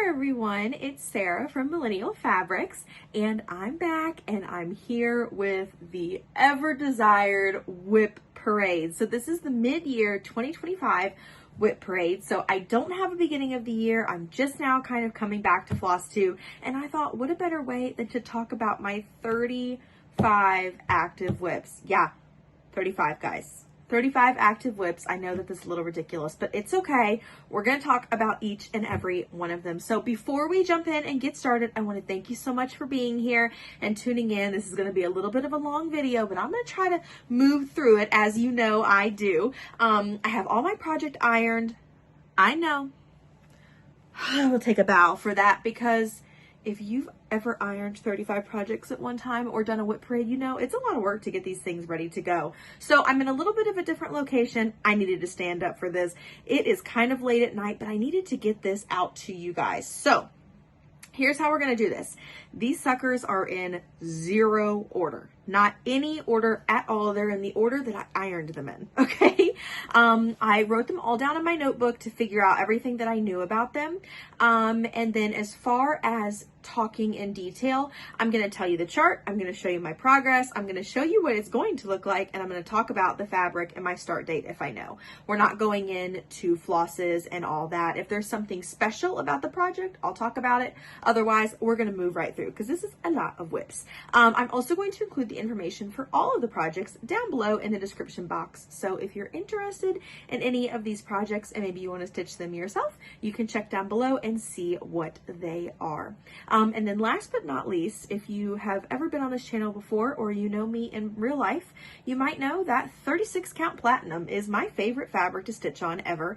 everyone, it's Sarah from Millennial Fabrics, and I'm back and I'm here with the ever desired whip parade. So this is the mid-year 2025 whip parade. So I don't have a beginning of the year. I'm just now kind of coming back to Floss 2, and I thought, what a better way than to talk about my 35 active whips. Yeah, 35 guys. 35 active whips. I know that this is a little ridiculous, but it's okay. We're going to talk about each and every one of them. So before we jump in and get started, I want to thank you so much for being here and tuning in. This is going to be a little bit of a long video, but I'm going to try to move through it as you know I do. I have all my project ironed. I know. I will take a bow for that, because if you've ever ironed 35 projects at one time or done a whip parade, you know it's a lot of work to get these things ready to go. So I'm in a little bit of a different location. I needed to stand up for this. It is kind of late at night, but I needed to get this out to you guys. So here's how we're going to do this. These suckers are in zero order. Not any order at all. They're in the order that I ironed them in, okay? I wrote them all down in my notebook to figure out everything that I knew about them. And then as far as talking in detail, I'm going to tell you the chart. I'm going to show you my progress. I'm going to show you what it's going to look like. And I'm going to talk about the fabric and my start date if I know. We're not going into flosses and all that. If there's something special about the project, I'll talk about it. Otherwise, we're going to move right through, because this is a lot of whips. I'm also going to include the information for all of the projects down below in the description box. So if you're interested in any of these projects and maybe you want to stitch them yourself, you can check down below and see what they are. And then last but not least, if you have ever been on this channel before or you know me in real life, you might know that 36 count platinum is my favorite fabric to stitch on ever.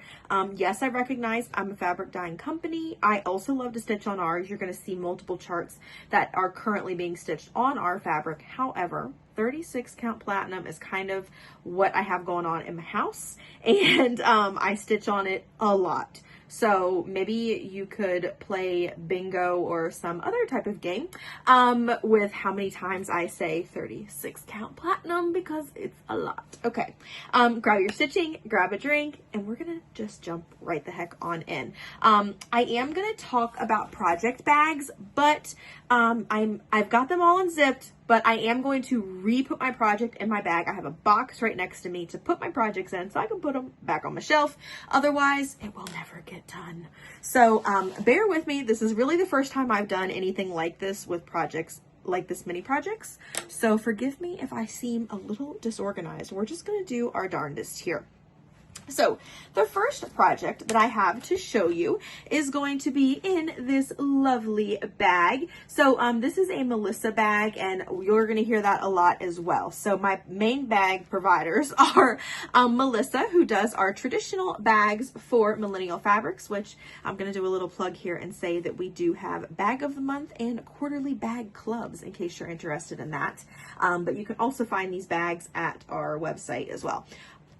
Yes, I recognize I'm a fabric dyeing company. I also love to stitch on ours. You're going to see multiple charts that are currently being stitched on our fabric. However, 36 count platinum is kind of what I have going on in my house, and I stitch on it a lot. So maybe you could play bingo or some other type of game with how many times I say 36 count platinum, because it's a lot. Okay, grab your stitching, grab a drink, and we're gonna just jump right the heck on in. I am gonna talk about project bags, but I've got them all unzipped, but I am going to re-put my project in my bag. I have a box right next to me to put my projects in so I can put them back on my shelf. Otherwise, it will never get done. So bear with me. This is really the first time I've done anything like this with projects, like this mini projects. So forgive me if I seem a little disorganized. We're just going to do our darndest here. So the first project that I have to show you is going to be in this lovely bag. So this is a Melissa bag, and you're going to hear that a lot as well. So my main bag providers are Melissa, who does our traditional bags for Millennial Fabrics, which I'm going to do a little plug here and say that we do have bag of the month and quarterly bag clubs in case you're interested in that. But you can also find these bags at our website as well.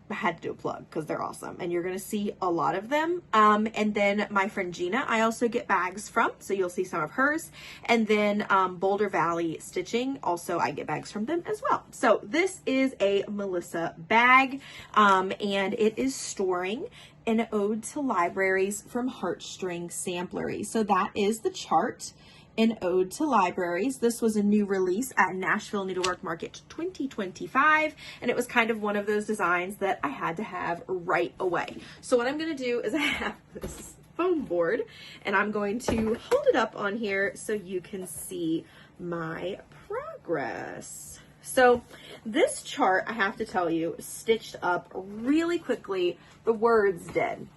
I had to do a plug because they're awesome, and you're going to see a lot of them. And then my friend Gina, I also get bags from, so you'll see some of hers. And then Boulder Valley Stitching, also I get bags from them as well. So this is a Melissa bag, and it is storing an ode to libraries from Heartstring Samplery. So that is the chart. An ode to libraries. This was a new release at Nashville Needlework Market 2025, and it was kind of one of those designs that I had to have right away. So what I'm going to do is I have this foam board, and I'm going to hold it up on here so you can see my progress. So this chart, I have to tell you, stitched up really quickly. The words did.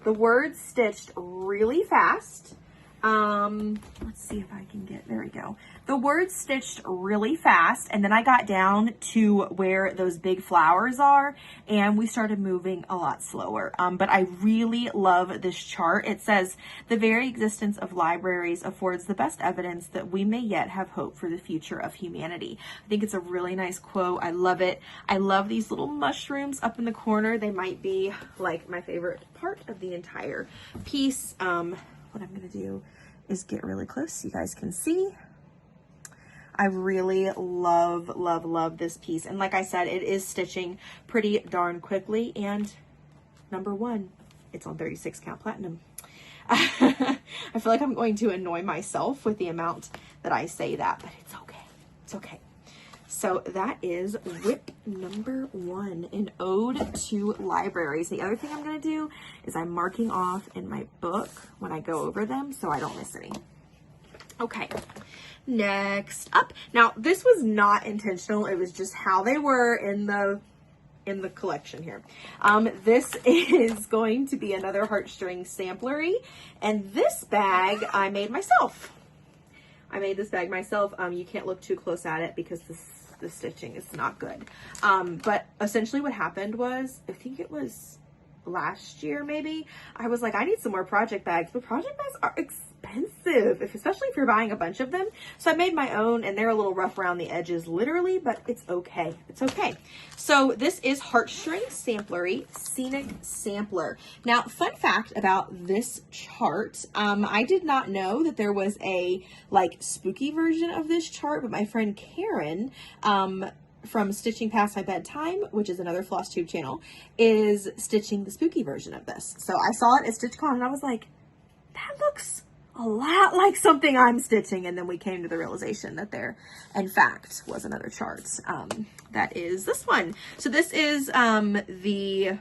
The words stitched really fast. Let's see if I can get, there we go. The words stitched really fast, and then I got down to where those big flowers are, and we started moving a lot slower. But I really love this chart. It says, the very existence of libraries affords the best evidence that we may yet have hope for the future of humanity. I think it's a really nice quote. I love it. I love these little mushrooms up in the corner. They might be like my favorite part of the entire piece. What I'm going to do is get really close so you guys can see. I really love, love, love this piece. And like I said, it is stitching pretty darn quickly. And number one, it's on 36 count platinum. I feel like I'm going to annoy myself with the amount that I say that, but it's okay. It's okay. So that is WIP number 1, an ode to libraries. The other thing I'm going to do is I'm marking off in my book when I go over them so I don't miss any. Okay, next up. Now, this was not intentional. It was just how they were in the collection here. This is going to be another Heartstring Samplery, and this bag I made myself. I made this bag myself. You can't look too close at it because the stitching is not good. But essentially what happened was, I think it was last year maybe, I was like, I need some more project bags, but project bags are expensive, especially if you're buying a bunch of them. So I made my own, and they're a little rough around the edges literally, but it's okay. It's okay. So this is Heartstring Samplery Scenic Sampler. Now, fun fact about this chart, I did not know that there was a like spooky version of this chart, but my friend Karen, from Stitching Past My Bedtime, which is another floss tube channel, is stitching the spooky version of this. So I saw it at StitchCon and I was like, that looks a lot like something I'm stitching. And then we came to the realization that there, in fact, was another chart. That is this one. So this is the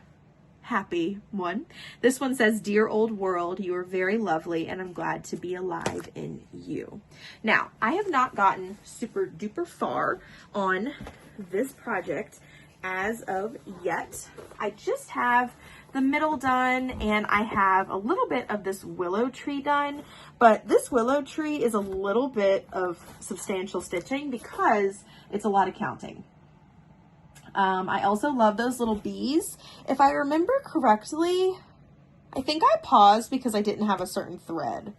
happy one. This one says, "Dear old world, you are very lovely and I'm glad to be alive in you." Now, I have not gotten super duper far on this project as of yet. I just have the middle done, and I have a little bit of this willow tree done, but this willow tree is a little bit of substantial stitching because it's a lot of counting. I also love those little bees. If I remember correctly, I think I paused because I didn't have a certain thread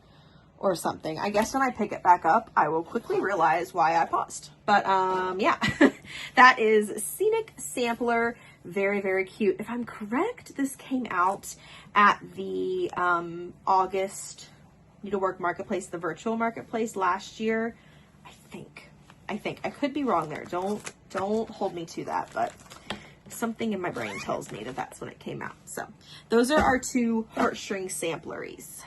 or something. I guess when I pick it back up, I will quickly realize why I paused. But yeah, that is Scenic Sampler. Very, very cute. If I'm correct, this came out at the August Needlework Marketplace, the virtual marketplace last year. I think. I could be wrong there. Don't hold me to that, but something in my brain tells me that that's when it came out. So those are our 2 Heartstring Sampleries.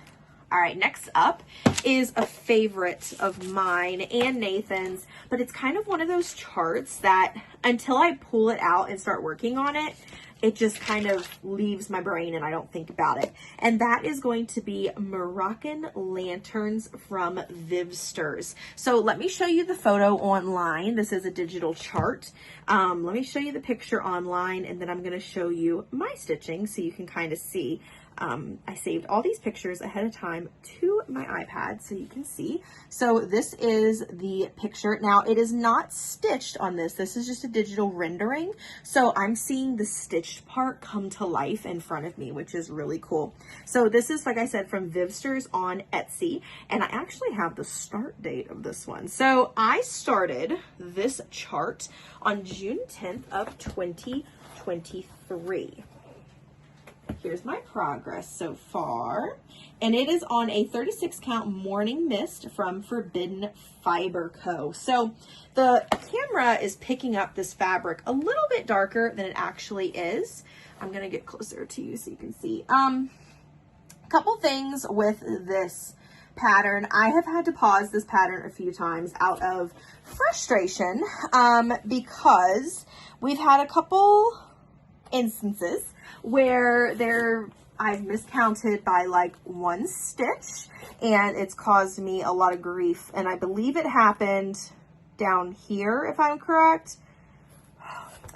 All right, next up is a favorite of mine and Nathan's, but it's kind of one of those charts that until I pull it out and start working on it, it just kind of leaves my brain and I don't think about it. And that is going to be Moroccan Lanterns from Vivsters. So let me show you the photo online. This is a digital chart. Let me show you the picture online, and then I'm going to show you my stitching so you can kind of see. I saved all these pictures ahead of time to my iPad so you can see. So this is the picture. Now, it is not stitched on this. This is just a digital rendering. So I'm seeing the stitched part come to life in front of me, which is really cool. So this is, like I said, from Vivsters on Etsy, and I actually have the start date of this one. So I started this chart on June 10th of 2023. Here's my progress so far, and it is on a 36 count Morning Mist from Forbidden Fiber Co. So the camera is picking up this fabric a little bit darker than it actually is. I'm going to get closer to you so you can see. A couple things with this pattern. I have had to pause this pattern a few times out of frustration because we've had a couple instances where I've miscounted by like 1 stitch, and it's caused me a lot of grief. And I believe it happened down here, if I'm correct.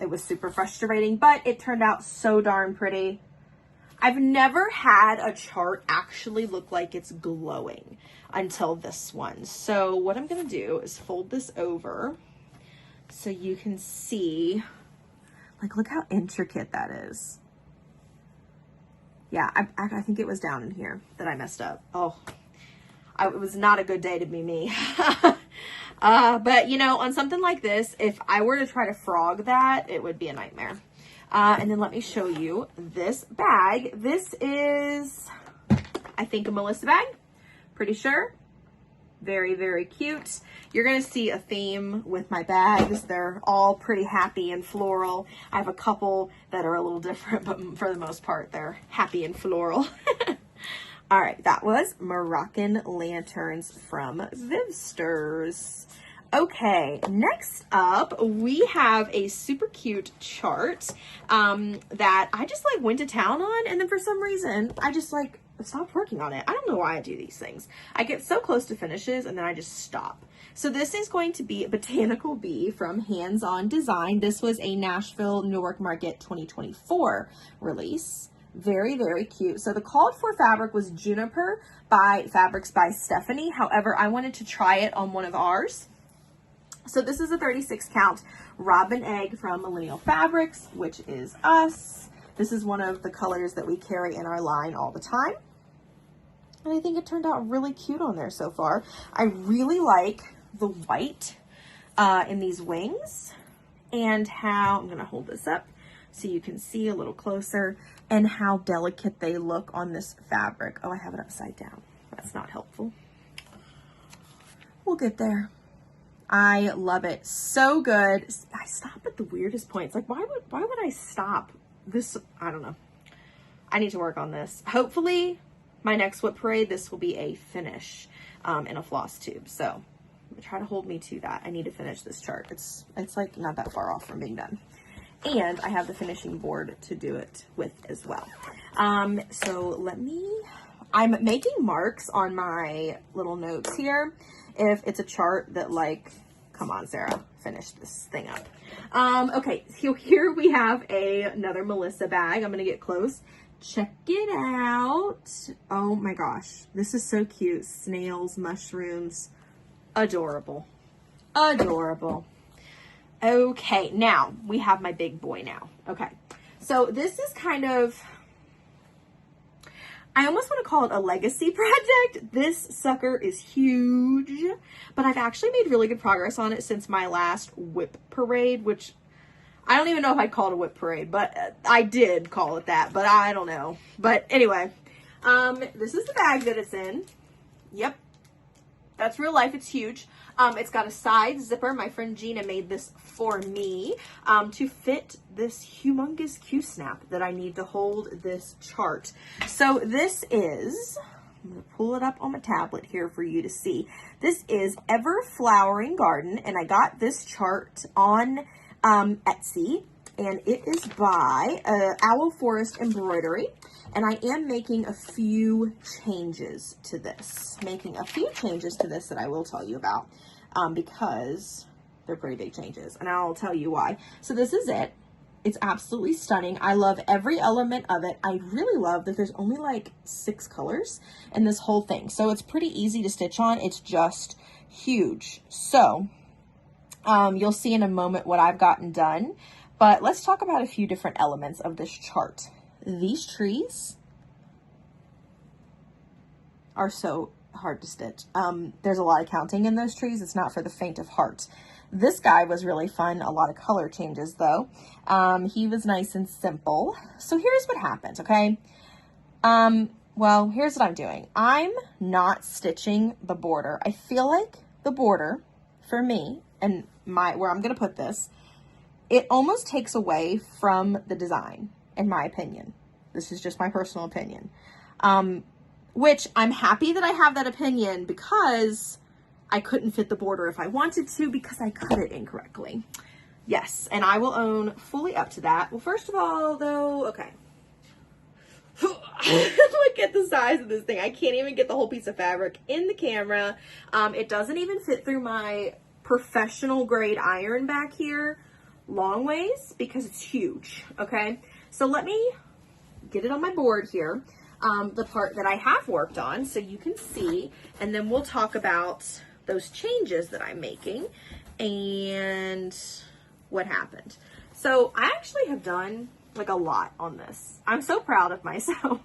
It was super frustrating, but it turned out so darn pretty. I've never had a chart actually look like it's glowing until this one. So what I'm going to do is fold this over so you can see, like, look how intricate that is. Yeah, I think it was down in here that I messed up. Oh, it was not a good day to be me. But, you know, on something like this, if I were to try to frog that, it would be a nightmare. And then let me show you this bag. This is, I think, a Melissa bag. Pretty sure. Very, very cute. You're going to see a theme with my bags. They're all pretty happy and floral. I have a couple that are a little different, but for the most part, they're happy and floral. All right, that was Moroccan Lanterns from Vivsters. Okay, next up, we have a super cute chart that I just like went to town on, and then for some reason, I just like stopped working on it. I don't know why I do these things. I get so close to finishes and then I just stop. So this is going to be Botanical Bee from Hands On Design. This was a Nashville Newark Market 2024 release. Very, very cute. So the called for fabric was Juniper by Fabrics by Stephanie. However, I wanted to try it on one of ours. So this is a 36 count Robin Egg from Millennial Fabrics, which is us. This is one of the colors that we carry in our line all the time. And I think it turned out really cute on there so far. I really like the white in these wings, and how, I'm gonna hold this up so you can see a little closer, and how delicate they look on this fabric. Oh, I have it upside down. That's not helpful. We'll get there. I love it. So good. I stop at the weirdest points. Like, why would I stop this? I don't know. I need to work on this. Hopefully my next WIP parade, this will be a finish in a floss tube. So try to hold me to that. I need to finish this chart. It's like not that far off from being done. And I have the finishing board to do it with as well. So I'm making marks on my little notes here if it's a chart that, like, come on, Sarah, finish this thing up. Okay, so here we have another Melissa bag. I'm gonna get close. Check it out. Oh my gosh, this is so cute. Snails, mushrooms, adorable, adorable. Okay, now we have my big boy now. Okay, so this is kind of, I almost want to call it a legacy project. This sucker is huge, but I've actually made really good progress on it since my last WIP parade, which I don't even know if I'd call it a WIP parade, but I did call it that, but I don't know. But anyway, this is the bag that it's in. Yep, that's real life. It's huge. It's got a side zipper. My friend Gina made this for me to fit this humongous Q-snap that I need to hold this chart. So this is, I'm going to pull it up on my tablet here for you to see. This is Everflowering Garden, and I got this chart on Etsy, and it is by Owl Forest Embroidery. And I am making a few changes to this. That I will tell you about because they're pretty big changes, and I'll tell you why. So this is it. It's absolutely stunning. I love every element of it. I really love that there's only like 6 colors in this whole thing. So it's pretty easy to stitch on. It's just huge. So you'll see in a moment what I've gotten done, but let's talk about a few different elements of this chart. These trees are so hard to stitch. There's a lot of counting in those trees. It's not for the faint of heart. This guy was really fun. A lot of color changes though. He was nice and simple. So here's what happens, okay? Well, here's what I'm doing. I'm not stitching the border. I feel like the border for me and where I'm gonna put this, it almost takes away from the design, in my opinion. This is just my personal opinion. Which I'm happy that I have that opinion because I couldn't fit the border if I wanted to because I cut it incorrectly. Yes, and I will own fully up to that. Well, first of all, though, okay. Look at the size of this thing. I can't even get the whole piece of fabric in the camera. It doesn't even fit through my professional grade iron back here long ways because it's huge, okay? So let me get it on my board here. The part that I have worked on so you can see, and then we'll talk about those changes that I'm making and what happened. So I actually have done like a lot on this. I'm so proud of myself.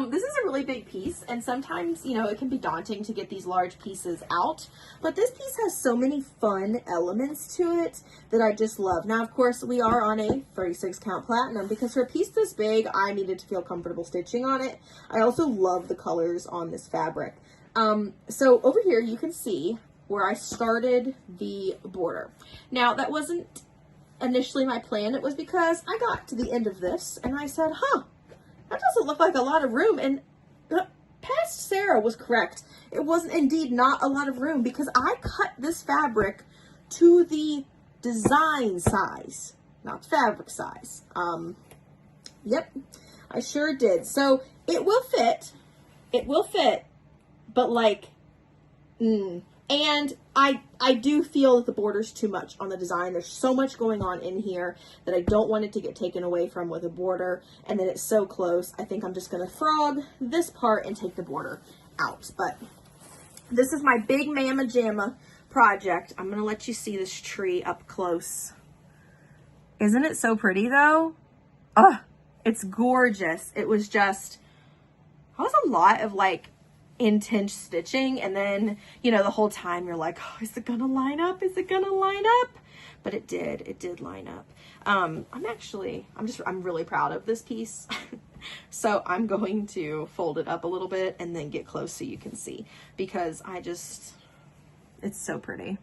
This is a really big piece, and sometimes, you know, it can be daunting to get these large pieces out, but this piece has so many fun elements to it that I just love. Now, of course, we are on a 36 count platinum because for a piece this big, I needed to feel comfortable stitching on it. I also love the colors on this fabric. So over here, you can see where I started the border. Now, that wasn't initially my plan. It was because I got to the end of this and I said, huh, that doesn't look like a lot of room. And past Sarah was correct. It was indeed not a lot of room because I cut this fabric to the design size, not fabric size. Yep, I sure did. So it will fit, but like, and I do feel that the border's too much on the design. There's so much going on in here that I don't want it to get taken away from with a border, and then it's so close. I think I'm just gonna frog this part and take the border out. But this is my big Mama Jamma project. I'm gonna let you see this tree up close. Isn't it so pretty though? Oh, it's gorgeous. It was just, that was a lot of like intense stitching, and then, you know, the whole time you're like, oh, is it gonna line up? Is it gonna line up? But it did line up. I'm really proud of this piece. So I'm going to fold it up a little bit and then get close so you can see, because it's so pretty.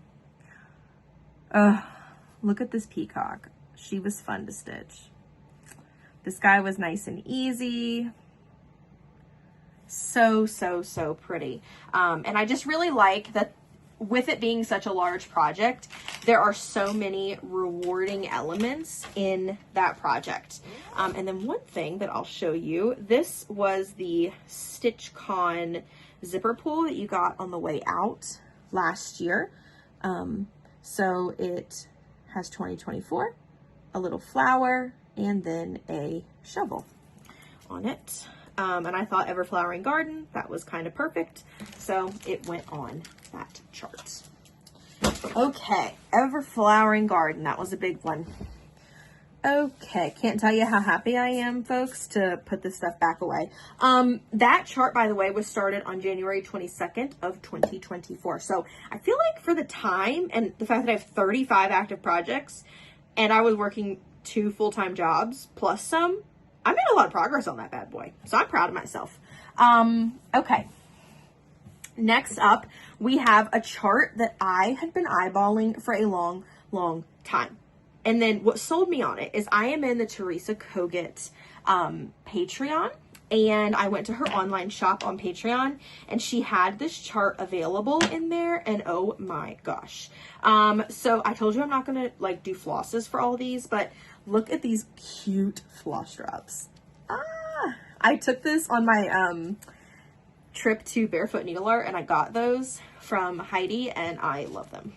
Look at this peacock. She was fun to stitch. This guy was nice and easy. So pretty. And I just really like that with it being such a large project, there are so many rewarding elements in that project. And then one thing that I'll show you, this was the StitchCon zipper pull that you got on the way out last year. So it has 2024, a little flower, and then a shovel on it. And I thought Everflowering Garden, that was kind of perfect. So it went on that chart. Okay, Everflowering Garden, that was a big one. Okay, can't tell you how happy I am, folks, to put this stuff back away. That chart, by the way, was started on January 22nd of 2024. So I feel like for the time and the fact that I have 35 active projects and I was working 2 full-time jobs plus some, I made a lot of progress on that bad boy. So I'm proud of myself. Okay. Next up, we have a chart that I had been eyeballing for a long time. And then what sold me on it is I am in the Teresa Kogut Patreon, and I went to her online shop on Patreon, and she had this chart available in there, and oh my gosh. So I told you I'm not gonna like do flosses for all these, but look at these cute floss drops. I took this on my trip to Barefoot Needle Art, and I got those from Heidi, and I love them.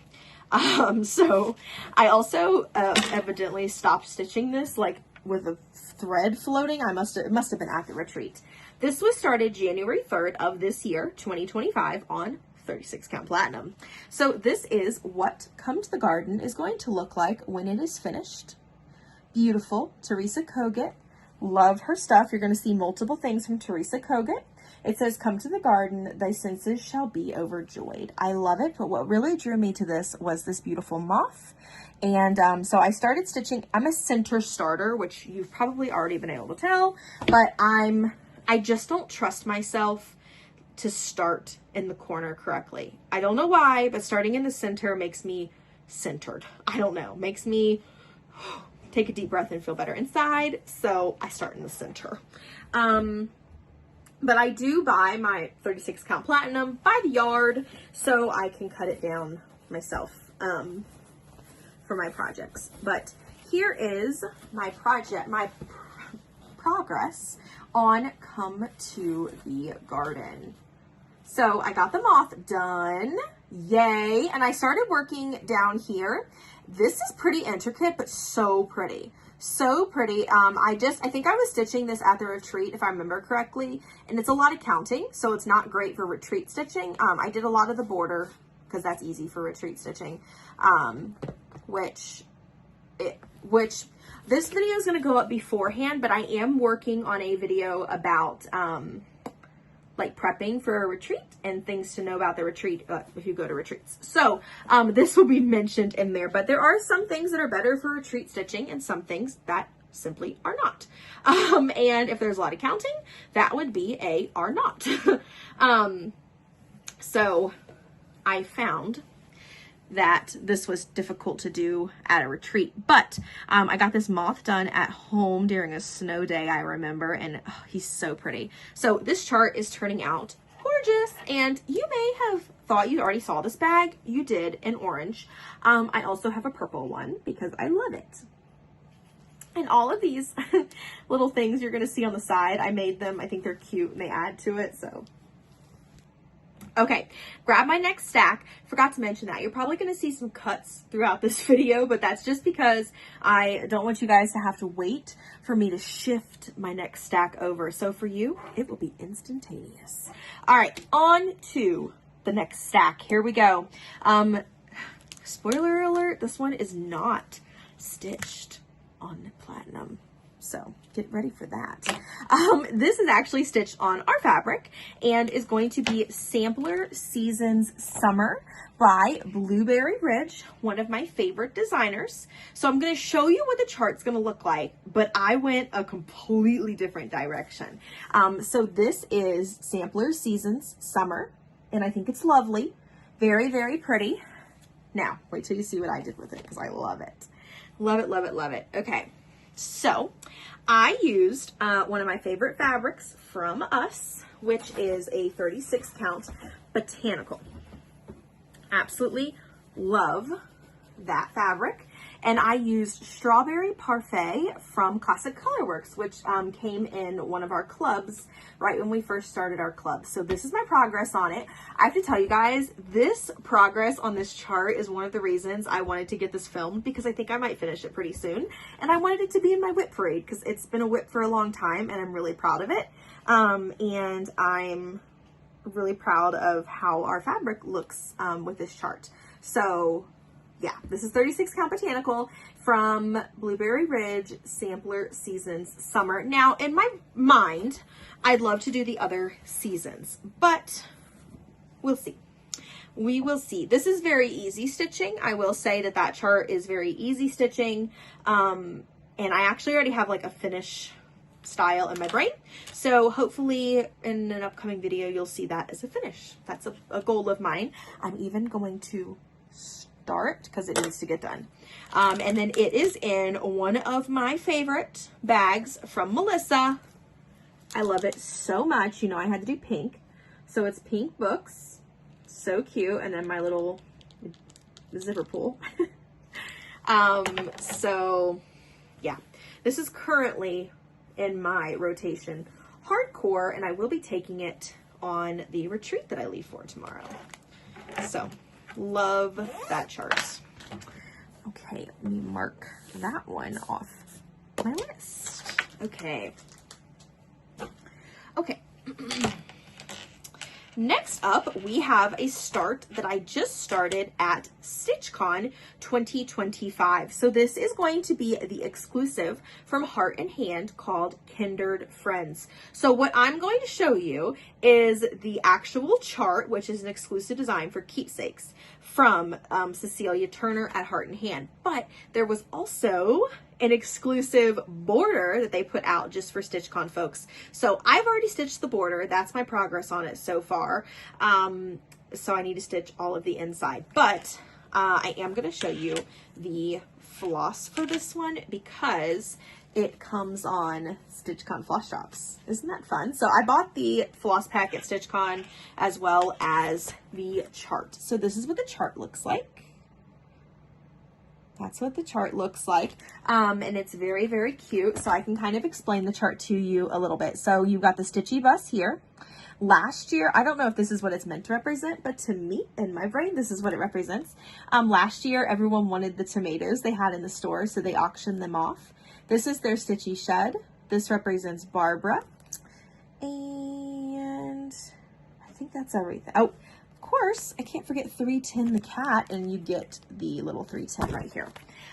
So I also evidently stopped stitching this like with a thread floating. It must have been at the retreat. This was started January 3rd of this year, 2025, on 36 count platinum. So this is what Come to the Garden is going to look like when it is finished. Beautiful. Teresa Kogut. Love her stuff. You're going to see multiple things from Teresa Kogut. It says, come to the garden, thy senses shall be overjoyed. I love it, but what really drew me to this was this beautiful moth. And so I started stitching. I'm a center starter, which you've probably already been able to tell, but I just don't trust myself to start in the corner correctly. I don't know why, but starting in the center makes me centered. I don't know, makes me take a deep breath and feel better inside. So I start in the center. But I do buy my 36 count platinum by the yard so I can cut it down myself for my projects. But here is my progress on Come to the Garden. So I got the moth done. Yay. And I started working down here. This is pretty intricate, but so pretty. So pretty. I think I was stitching this at the retreat, if I remember correctly, and it's a lot of counting, so it's not great for retreat stitching. I did a lot of the border because that's easy for retreat stitching, which this video is going to go up beforehand, but I am working on a video about like prepping for a retreat and things to know about the retreat if you go to retreats. So this will be mentioned in there, but there are some things that are better for retreat stitching and some things that simply are not. And if there's a lot of counting, that would be a are not. So I found that this was difficult to do at a retreat. But I got this moth done at home during a snow day, I remember, and oh, he's so pretty. So this chart is turning out gorgeous, and you may have thought you already saw this bag. You did, in orange. I also have a purple one because I love it. And all of these little things you're going to see on the side, I made them. I think they're cute and they add to it, so. Okay, grab my next stack. Forgot to mention that. You're probably going to see some cuts throughout this video, but that's just because I don't want you guys to have to wait for me to shift my next stack over. So for you, it will be instantaneous. All right, on to the next stack. Here we go. Spoiler alert, this one is not stitched on platinum, so get ready for that. This is actually stitched on our fabric and is going to be Sampler Seasons Summer by Blueberry Ridge, one of my favorite designers. So I'm going to show you what the chart's going to look like, but I went a completely different direction. So this is Sampler Seasons Summer, and I think it's lovely. Very, very pretty. Now, wait till you see what I did with it, because I love it. Love it, love it, love it. Okay, so I used one of my favorite fabrics from us, which is a 36 count Botanical. Absolutely love that fabric. And I used Strawberry Parfait from Classic Colorworks, which came in one of our clubs right when we first started our club. So this is my progress on it. I have to tell you guys, this progress on this chart is one of the reasons I wanted to get this filmed, because I think I might finish it pretty soon. And I wanted it to be in my WIP parade because it's been a WIP for a long time and I'm really proud of it. And I'm really proud of how our fabric looks with this chart. So yeah, this is 36 count Botanical from Blueberry Ridge, Sampler Seasons Summer. Now, in my mind, I'd love to do the other seasons, but we'll see. We will see. This is very easy stitching. I will say that that chart is very easy stitching. And I actually already have like a finish style in my brain. So hopefully in an upcoming video, you'll see that as a finish. That's a goal of mine. I'm even going to start because it needs to get done. And then it is in one of my favorite bags from Melissa. I love it so much. You know, I had to do pink. So it's pink books. So cute. And then my little zipper pull. So yeah, this is currently in my rotation hardcore, and I will be taking it on the retreat that I leave for tomorrow. So love that chart. Okay, let me mark that one off my list. Okay. Okay. Next up, we have a start that I just started at StitchCon 2025. So this is going to be the exclusive from Heart and Hand called Kindred Friends. So what I'm going to show you is the actual chart, which is an exclusive design for keepsakes from Cecilia Turner at Heart and Hand. But there was also an exclusive border that they put out just for StitchCon folks. So I've already stitched the border. That's my progress on it so far. So I need to stitch all of the inside, but I am going to show you the floss for this one because it comes on StitchCon floss drops. Isn't that fun? So I bought the floss pack at StitchCon as well as the chart. So this is what the chart looks like. That's what the chart looks like. And it's very, very cute. So I can kind of explain the chart to you a little bit. So you've got the stitchy bus here. Last year, I don't know if this is what it's meant to represent, but to me, in my brain, this is what it represents. Last year, everyone wanted the tomatoes they had in the store, so they auctioned them off. This is their stitchy shed. This represents Barbara. And I think that's everything. Oh, of course, I can't forget 310 the cat, and you get the little 310 right here.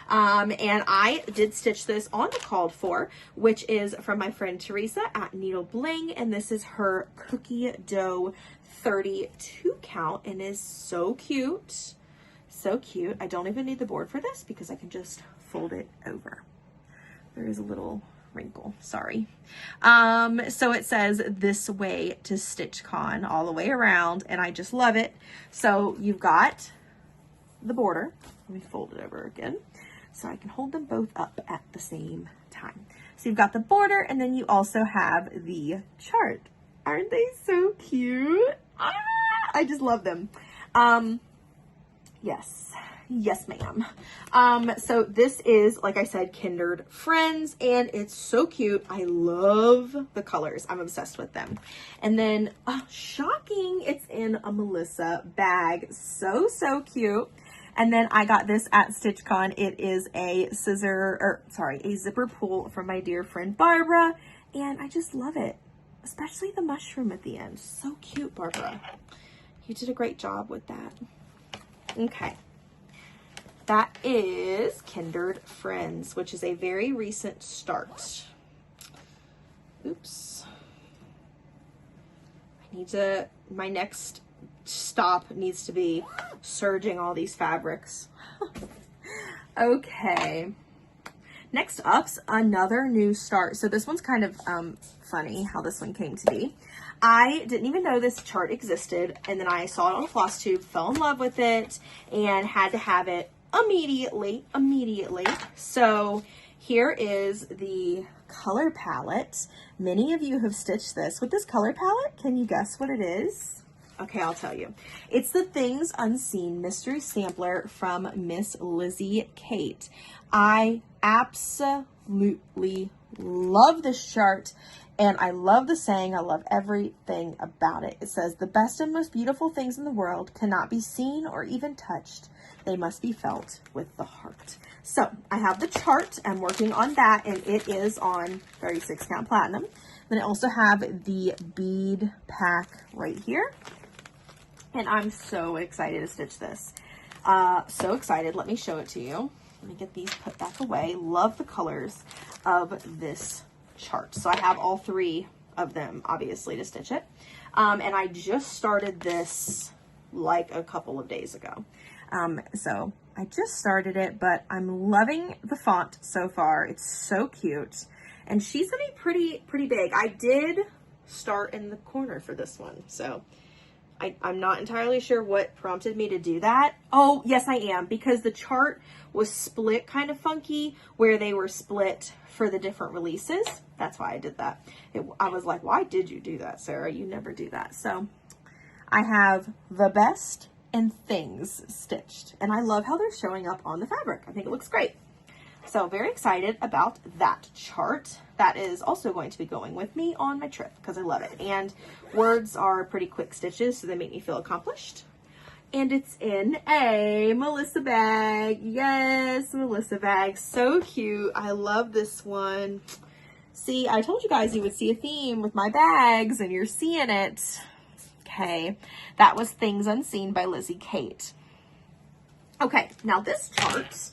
And I did stitch this on the called for, which is from my friend Teresa at Needle Bling, and this is her cookie dough 32 count, and is so cute. So cute. I don't even need the board for this because I can just fold it over. There is a little wrinkle, sorry. So it says "This Way to StitchCon" all the way around, and I just love it. So you've got the border. Let me fold it over again so I can hold them both up at the same time. So you've got the border, and then you also have the chart. Aren't they so cute? Ah, I just love them. Yes, ma'am. So this is, like I said, Kindred Friends, and it's so cute. I love the colors. I'm obsessed with them. And then, shocking, it's in a Melissa bag. So, so cute. And then I got this at StitchCon. It is a a zipper pull from my dear friend Barbara, and I just love it. Especially the mushroom at the end. So cute, Barbara. You did a great job with that. Okay. That is Kindred Friends, which is a very recent start. Oops. My next stop needs to be serging all these fabrics. Okay. Next up's another new start. So this one's kind of funny how this one came to be. I didn't even know this chart existed, and then I saw it on a floss tube, fell in love with it, and had to have it immediately. So here is the color palette. Many of you have stitched this with this color palette. Can you guess what it is? Okay, I'll tell you. It's the Things Unseen Mystery Sampler from Miss Lizzie Kate. I absolutely love this chart, and I love the saying. I love everything about it. It says, the best and most beautiful things in the world cannot be seen or even touched. They must be felt with the heart. So I have the chart. I'm working on that, and it is on 36 count platinum. Then I also have the bead pack right here, and I'm so excited to stitch this. So excited. Let me show it to you. Let me get these put back away. Love the colors of this chart. So I have all three of them, obviously, to stitch it. And I just started this like a couple of days ago. So I just started it, but I'm loving the font so far. It's so cute. And she's gonna be pretty big. I did start in the corner for this one, so I'm not entirely sure what prompted me to do that. Oh, yes, I am, because the chart was split kind of funky where they were split for the different releases. That's why I did that. I was like, why did you do that, Sarah? You never do that. So I have the best and things stitched, and I love how they're showing up on the fabric. I think it looks great. So very excited about that chart. That is also going to be going with me on my trip because I love it. And words are pretty quick stitches, so they make me feel accomplished. And it's in a Melissa bag. Yes, Melissa bag. So cute. I love this one. See, I told you guys you would see a theme with my bags, and you're seeing it. Okay, that was Things Unseen by Lizzie Kate. Okay, now this chart,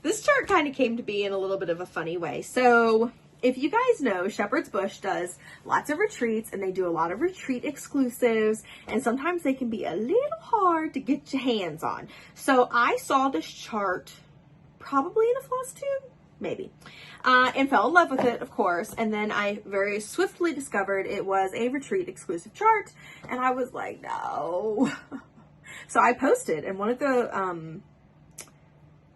this chart kind of came to be in a little bit of a funny way. So if you guys know, Shepherd's Bush does lots of retreats, and they do a lot of retreat exclusives, and sometimes they can be a little hard to get your hands on. So I saw this chart probably in a floss tube, maybe, and fell in love with it, of course. And then I very swiftly discovered it was a retreat exclusive chart, and I was like, no. So I posted in one of the,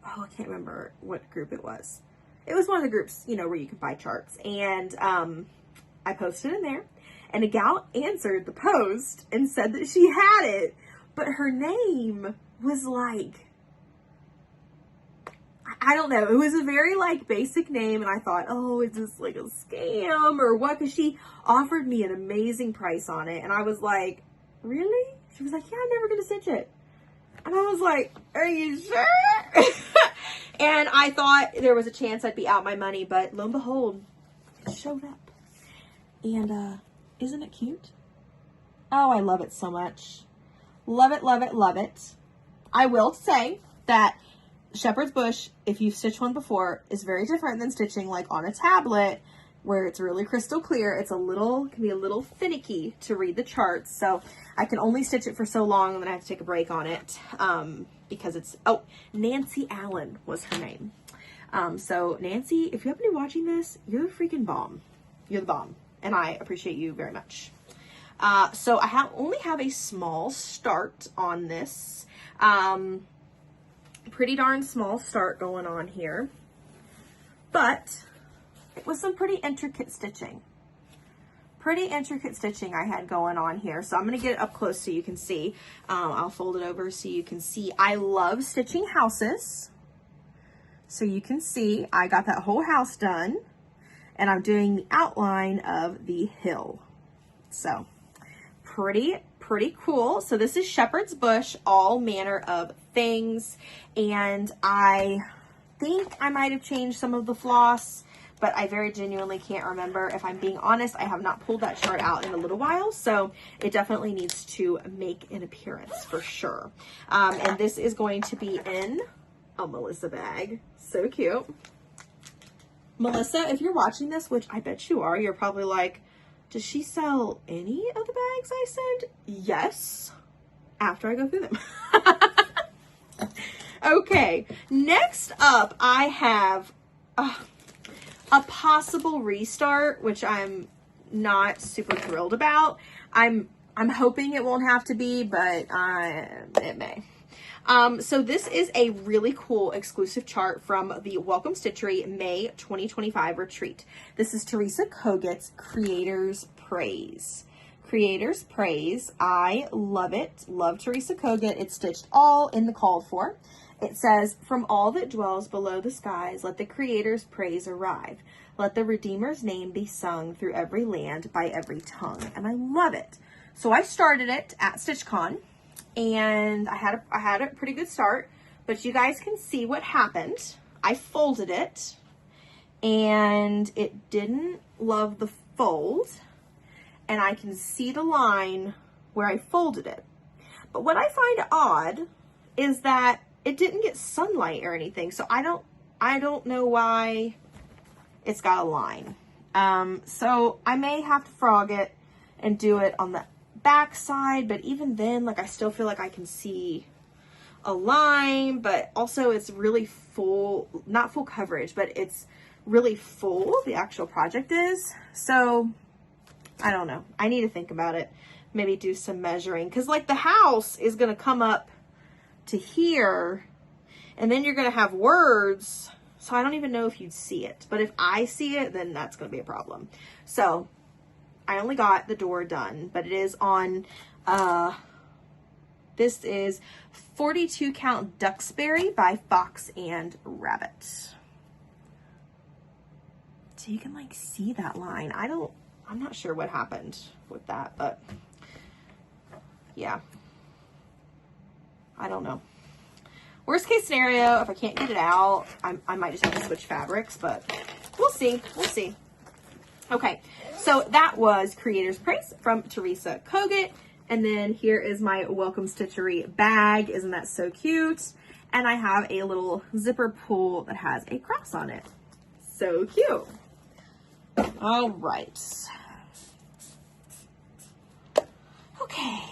I can't remember what group it was. It was one of the groups, you know, where you can buy charts. And I posted in there, and a gal answered the post and said that she had it, but her name was like, I don't know. It was a very like basic name, and I thought, oh, is this like a scam or what? Because she offered me an amazing price on it, and I was like, really? She was like, yeah, I'm never going to stitch it. And I was like, are you sure? And I thought there was a chance I'd be out my money, but lo and behold, it showed up. And isn't it cute? Oh, I love it so much. Love it, love it, love it. I will say that Shepherd's Bush, if you've stitched one before, is very different than stitching like on a tablet where it's really crystal clear. It's can be a little finicky to read the charts. So I can only stitch it for so long, and then I have to take a break on it because it's, oh, Nancy Allen was her name. So Nancy, if you happen to be watching this, you're the freaking bomb. You're the bomb, and I appreciate you very much. So I only have a small start on this. Pretty darn small start going on here, but it was some pretty intricate stitching. I had going on here. So I'm going to get it up close so you can see. I'll fold it over so you can see. I love stitching houses. So you can see I got that whole house done, and I'm doing the outline of the hill. So pretty cool. So this is Shepherd's Bush, all manner of things. And I think I might have changed some of the floss, but I very genuinely can't remember. If I'm being honest, I have not pulled that chart out in a little while, so it definitely needs to make an appearance for sure. And this is going to be in a Melissa bag. So cute. Melissa, if you're watching this, which I bet you are, you're probably like, does she sell any of the bags I send? Yes, after I go through them. Okay, next up I have a possible restart, which I'm not super thrilled about. I'm hoping it won't have to be, but it may. So this is a really cool exclusive chart from the Welcome Stitchery May 2025 retreat. This is Teresa Koget's Creators Praise. Creators Praise. I love it. Love Teresa Koget. It's stitched all in the called for. It says, from all that dwells below the skies, let the Creator's praise arrive. Let the Redeemer's name be sung through every land by every tongue. And I love it. So I started it at StitchCon, and I had a pretty good start, but you guys can see what happened. I folded it, and it didn't love the fold, and I can see the line where I folded it. But what I find odd is that it didn't get sunlight or anything, so I don't know why it's got a line. So I may have to frog it and do it on the back side, but even then, like, I still feel like I can see a line, but also it's really full, not full coverage, but it's really full, the actual project is. So I don't know. I need to think about it. Maybe do some measuring, because like the house is going to come up to here, and then you're going to have words, so I don't even know if you'd see it. But if I see it, then that's going to be a problem. So I only got the door done, but it is on, this is 42 count Duxbury by Fox and Rabbit. So you can like see that line. I'm not sure what happened with that, but yeah, I don't know. Worst case scenario, if I can't get it out, I might just have to switch fabrics, but we'll see. We'll see. Okay, so that was Creator's Praise from Teresa Koget. And then here is my Welcome Stitchery bag. Isn't that so cute? And I have a little zipper pull that has a cross on it. So cute. All right. Okay.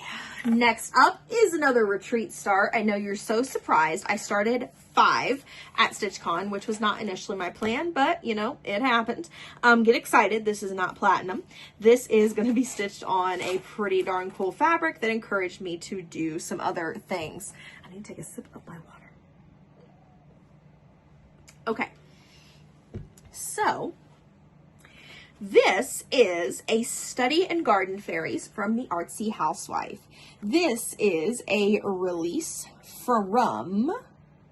Next up is another retreat start. I know you're so surprised. I started 5 at StitchCon, which was not initially my plan, but you know, it happened. Get excited. This is not platinum. This is going to be stitched on a pretty darn cool fabric that encouraged me to do some other things. I need to take a sip of my water. Okay. So this is a Study and Garden Fairies from the Artsy Housewife. This is a release from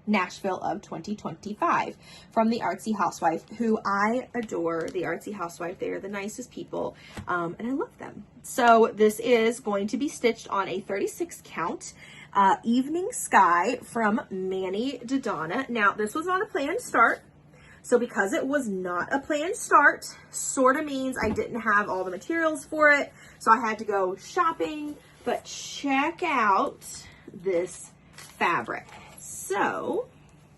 Nashville of 2025 from the Artsy Housewife, who I adore. The Artsy Housewife, they are the nicest people, and I love them. So this is going to be stitched on a 36 count Evening Sky from Manny Dodonna. Now, this was not a planned start. So because it was not a planned start, sort of means I didn't have all the materials for it. So I had to go shopping, but check out this fabric. So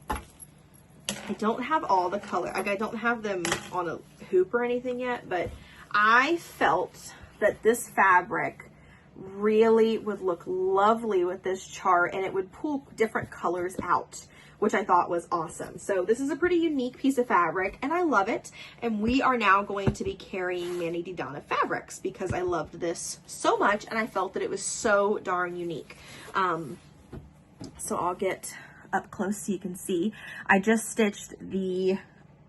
I don't have all the color, like I don't have them on a hoop or anything yet, but I felt that this fabric really would look lovely with this chart, and it would pull different colors out which I thought was awesome. So this is a pretty unique piece of fabric and I love it. And we are now going to be carrying MIDYEAR Fabrics because I loved this so much and I felt that it was so darn unique. So I'll get up close so you can see. I just stitched a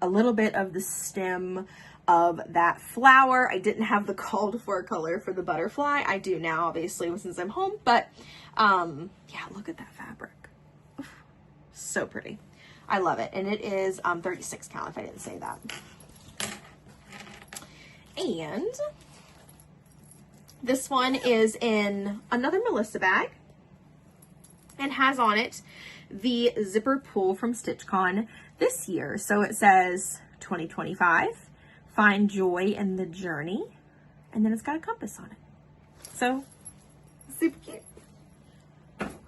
little bit of the stem of that flower. I didn't have the called for color for the butterfly. I do now, obviously, since I'm home, but yeah, look at that fabric. Oof, so pretty. I love it. And it is 36 count, if I didn't say that. And this one is in another Melissa bag and has on it the zipper pull from StitchCon this year. So it says 2025, find joy in the journey. And then it's got a compass on it. So super cute.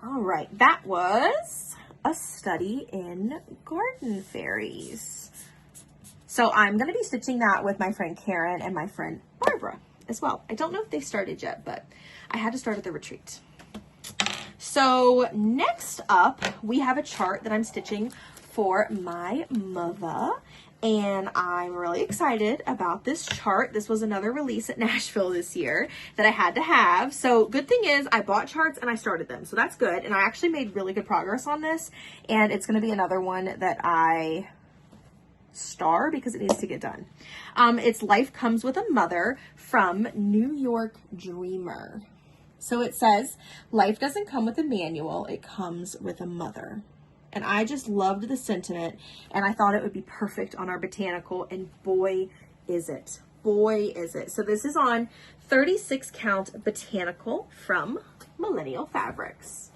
All right, that was a study in garden fairies. So I'm going to be stitching that with my friend Karen and my friend Barbara as well. I don't know if they started yet, but I had to start at the retreat. So next up, we have a chart that I'm stitching for my mother, and I'm really excited about this chart. This was another release at Nashville this year that I had to have. So good thing is I bought charts and I started them, so that's good. And I actually made really good progress on this, and it's going to be another one that I star because it needs to get done. It's Life Comes with a Mother from New York Dreamer. So it says, life doesn't come with a manual, it comes with a mother. And I just loved the sentiment, and I thought it would be perfect on our botanical, and boy, is it. Boy, is it. So this is on 36 count botanical from Millennial Fabrics.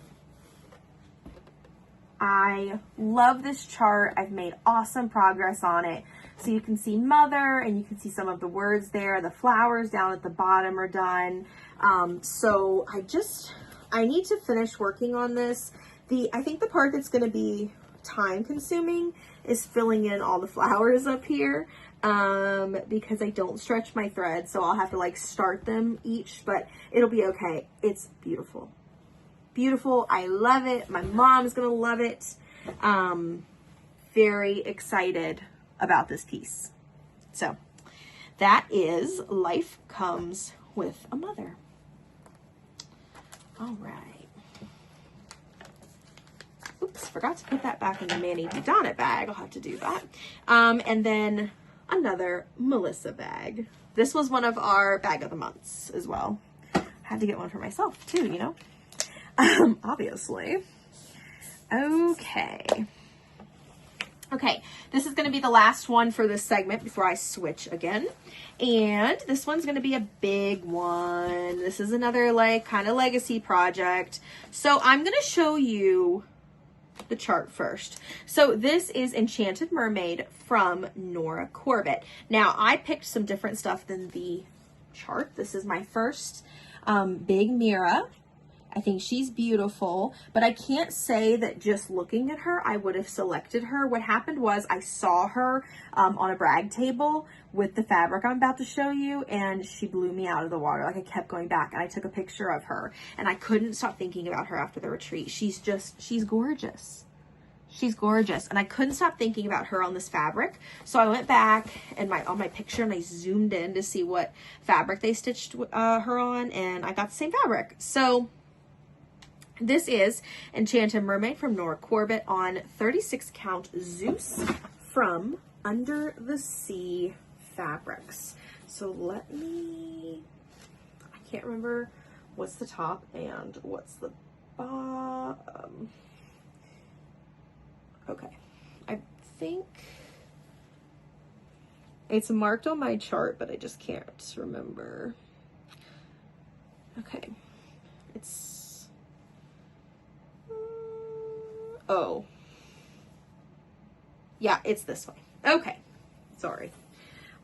I love this chart. I've made awesome progress on it. So you can see mother, and you can see some of the words there. The flowers down at the bottom are done. So I need to finish working on this. I think the part that's going to be time consuming is filling in all the flowers up here, because I don't stretch my thread. So I'll have to like start them each, but it'll be okay. It's beautiful. Beautiful. I love it. My mom's going to love it. Very excited about this piece. So that is Life Comes with a Mother. All right. Oops, forgot to put that back in the MIDYEAR bag. I'll have to do that. And then another Melissa bag. This was one of our bag of the months as well. Had to get one for myself too, you know. Obviously. Okay, this is going to be the last one for this segment before I switch again. And this one's going to be a big one. This is another like kind of legacy project. So I'm going to show you the chart first. So this is Enchanted Mermaid from Nora Corbett. Now I picked some different stuff than the chart. This is my first big Mira. I think she's beautiful, but I can't say that just looking at her, I would have selected her. What happened was I saw her on a brag table with the fabric I'm about to show you, and she blew me out of the water. Like I kept going back, and I took a picture of her, and I couldn't stop thinking about her after the retreat. She's gorgeous. She's gorgeous, and I couldn't stop thinking about her on this fabric. So I went back and on my picture, and I zoomed in to see what fabric they stitched her on, and I got the same fabric. So this is Enchanted Mermaid from Nora Corbett on 36 count Zeus from Under the Sea Fabrics. So I can't remember what's the top and what's the bottom. Okay, I think it's marked on my chart, but I just can't remember. Okay, oh, yeah, it's this way. Okay, sorry.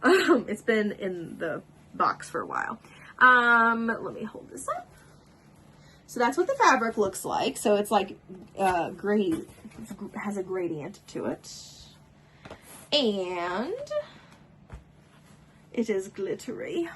It's been in the box for a while. Let me hold this up. So that's what the fabric looks like. So it's like has a gradient to it. And it is glittery.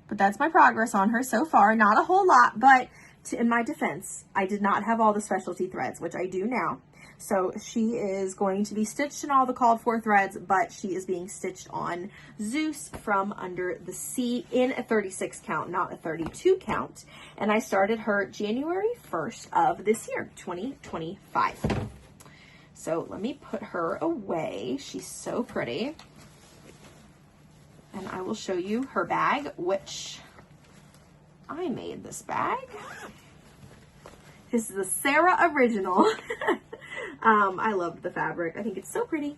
But that's my progress on her so far. Not a whole lot, but in my defense, I did not have all the specialty threads, which I do now. So she is going to be stitched in all the called for threads, but she is being stitched on Zeus from Under the Sea in a 36 count, not a 32 count. And I started her January 1st of this year, 2025. So let me put her away. She's so pretty. And I will show you her bag, which I made this bag. This is a Sarah original. I love the fabric. I think it's so pretty.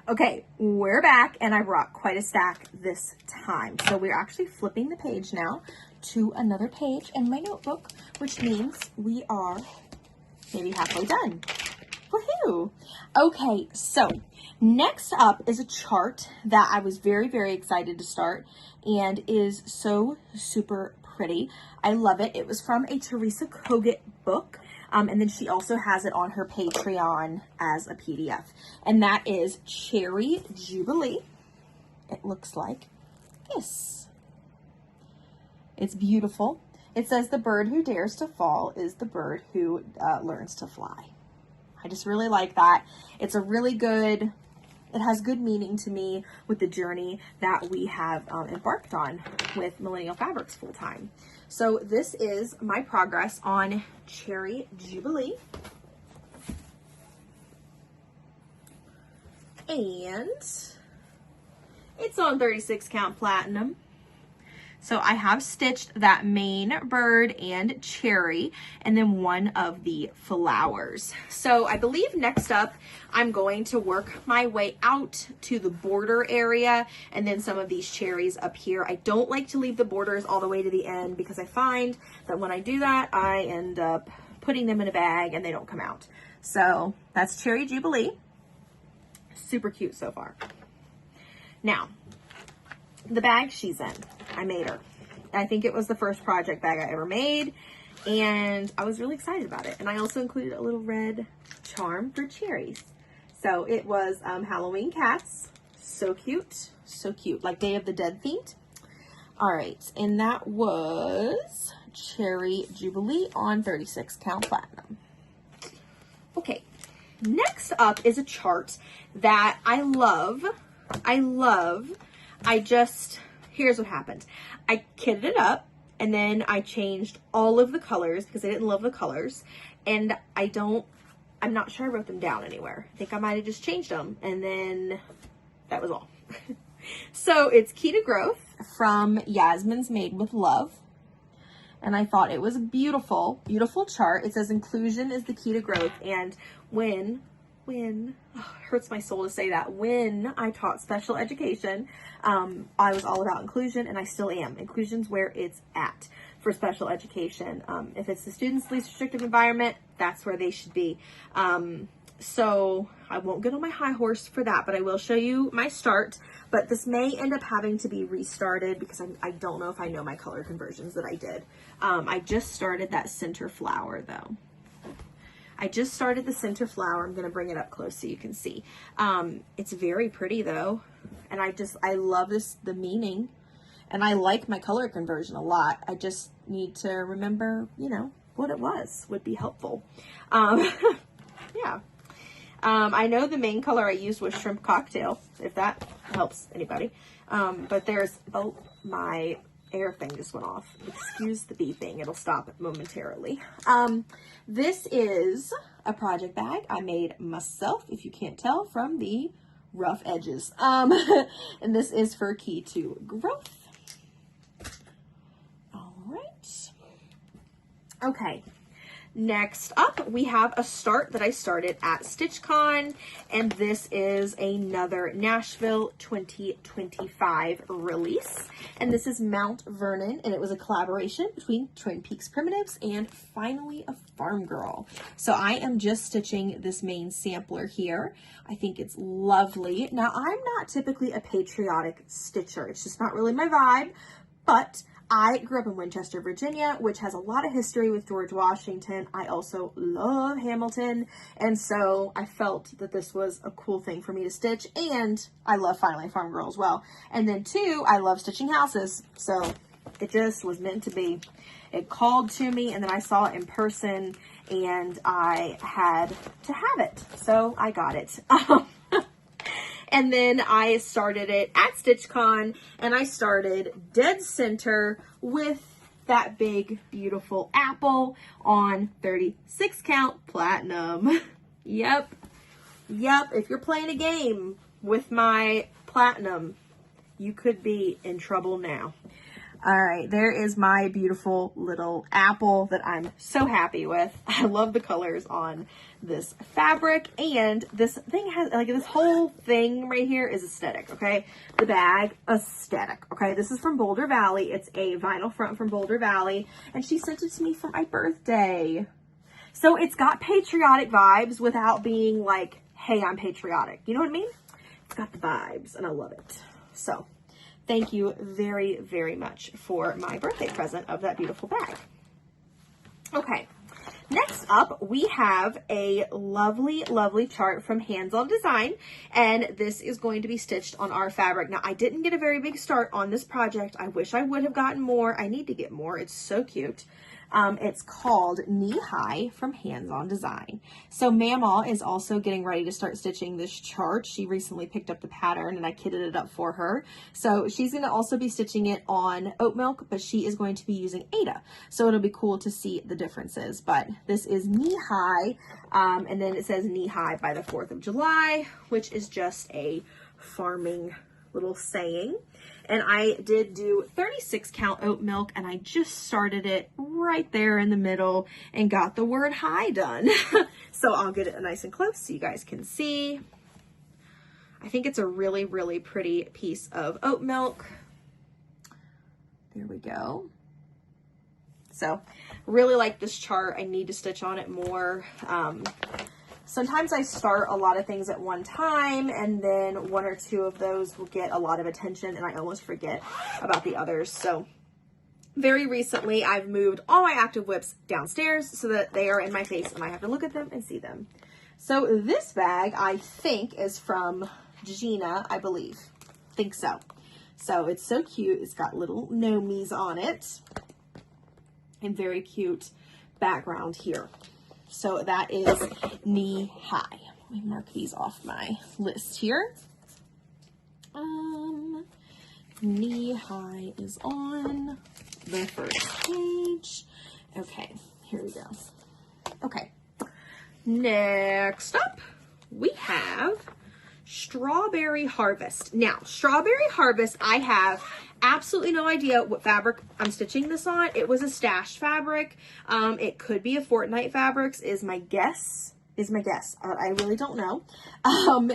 Okay, we're back, and I brought quite a stack this time. So we're actually flipping the page now to another page in my notebook, which means we are maybe halfway done. Woohoo! Okay, so next up is a chart that I was very, very excited to start and is so super pretty. I love it. It was from a Teresa Kogut book. And then she also has it on her Patreon as a PDF. And that is Cherry Jubilee. It looks like this. It's beautiful. It says the bird who dares to fall is the bird who learns to fly. I just really like that. It's a really good, it has good meaning to me with the journey that we have embarked on with Millennial Fabrics full time. So this is my progress on Cherry Jubilee. And it's on 36 count platinum. So I have stitched that main bird and cherry and then one of the flowers. So I believe next up I'm going to work my way out to the border area and then some of these cherries up here. I don't like to leave the borders all the way to the end because I find that when I do that, I end up putting them in a bag and they don't come out. So that's Cherry Jubilee. Super cute so far. Now, the bag she's in, I made her. I think it was the first project bag I ever made, and I was really excited about it. And I also included a little red charm for cherries. So it was Halloween cats. So cute, like Day of the Dead themed. All right, and that was Cherry Jubilee on 36 count platinum. Okay, next up is a chart that I love. Here's what happened. I kitted it up and then I changed all of the colors because I didn't love the colors. And I'm not sure I wrote them down anywhere. I think I might have just changed them and then that was all. So it's Key to Growth from Yasmin's Made with Love. And I thought it was a beautiful, beautiful chart. It says inclusion is the key to growth. And when it hurts my soul to say that, when I taught special education, I was all about inclusion, and I still am. Inclusion's where it's at for special education. If it's the student's least restrictive environment, that's where they should be. So I won't get on my high horse for that, but I will show you my start. But this may end up having to be restarted because I don't know if I know my color conversions that I did. I just started that center flower though. I just started the center flower. I'm going to bring it up close so you can see. It's very pretty though. And I love the meaning, and I like my color conversion a lot. I just need to remember, what it would be helpful. Yeah. I know the main color I used was Shrimp Cocktail, if that helps anybody. But oh, my air thing just went off. Excuse the beeping, it'll stop momentarily. This is a project bag I made myself, if you can't tell from the rough edges. And this is for Key to Growth. All right. Okay. Next up, we have a start that I started at StitchCon, and this is another Nashville 2025 release. And this is Mount Vernon, and it was a collaboration between Twin Peaks Primitives and Finally a Farm Girl. So I am just stitching this main sampler here. I think it's lovely. Now, I'm not typically a patriotic stitcher. It's just not really my vibe, but I grew up in Winchester, Virginia, which has a lot of history with George Washington. I also love Hamilton, and so I felt that this was a cool thing for me to stitch, and I love Finally Farm Girl as well. And then two, I love stitching houses, so It just was meant to be. It called to me, and then I saw it in person, and I had to have it. So I got it. And then I started it at StitchCon, and I started dead center with that big, beautiful apple on 36 count platinum. Yep. If you're playing a game with my platinum, you could be in trouble now. All right, there is my beautiful little apple that I'm so happy with. I love the colors on this fabric, and this thing has, like, this whole thing right here is aesthetic, okay? The bag, aesthetic, okay? This is from Boulder Valley. It's a vinyl front from Boulder Valley, and she sent it to me for my birthday. So it's got patriotic vibes without being like, hey, I'm patriotic. You know what I mean? It's got the vibes, and I love it. So thank you very, very much for my birthday present of that beautiful bag. Okay, next up, we have a lovely, lovely chart from Hands On Design, and this is going to be stitched on our fabric. Now, I didn't get a very big start on this project. I wish I would have gotten more. I need to get more. It's so cute. It's called Knee High from Hands On Design. So Mama is also getting ready to start stitching this chart. She recently picked up the pattern, and I kitted it up for her. So she's going to also be stitching it on oat milk, but she is going to be using Aida. So it'll be cool to see the differences. But this is Knee High, and then it says Knee High by the 4th of July, which is just a farming little saying. And I did do 36 count oat milk, and I just started it right there in the middle and got the word high done. So I'll get it nice and close so you guys can see. I think it's a really, really pretty piece of oat milk. There we go. So really like this chart. I need to stitch on it more. Sometimes I start a lot of things at one time, and then one or two of those will get a lot of attention, and I almost forget about the others. So very recently, I've moved all my active whips downstairs so that they are in my face and I have to look at them and see them. So this bag, I think, is from Gina, I believe. Think so. So it's so cute. It's got little gnomies on it, and very cute background here. So that is Knee High. Let me mark these off my list here. Knee High is on the first page. Okay, here we go. Okay, next up we have Strawberry Harvest. Now, Strawberry Harvest, I have absolutely no idea what fabric I'm stitching this on. It was a stashed fabric. It could be a Fortnite Fabrics is my guess. I really don't know.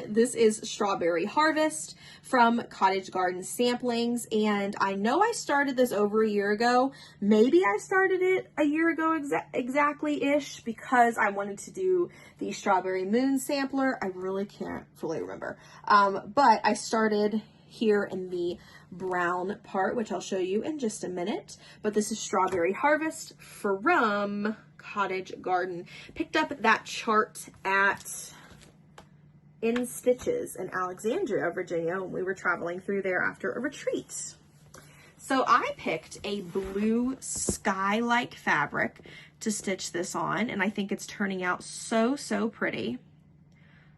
This is Strawberry Harvest from Cottage Garden Samplings, and I know I started this over a year ago. Maybe I started it a year ago exactly-ish, because I wanted to do the Strawberry Moon Sampler. I really can't fully remember. But I started here in the brown part, which I'll show you in just a minute. But this is Strawberry Harvest from Cottage Garden. Picked up that chart at In Stitches in Alexandria, Virginia, when we were traveling through there after a retreat. So I picked a blue sky-like fabric to stitch this on, and I think it's turning out so, so pretty.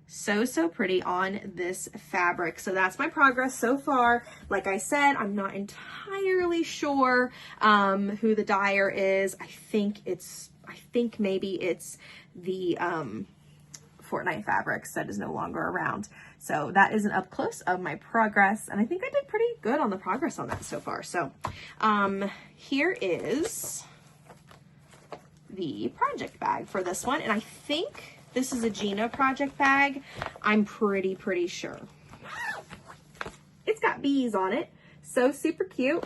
So pretty on this fabric. So that's my progress so far. Like I said, I'm not entirely sure who the dyer is. I think maybe it's the Fortnite Fabrics that is no longer around. So that is an up close of my progress, and I think I did pretty good on the progress on that so far. So here is the project bag for this one, and I think this is a Gina project bag. I'm pretty sure. It's got bees on it. So super cute.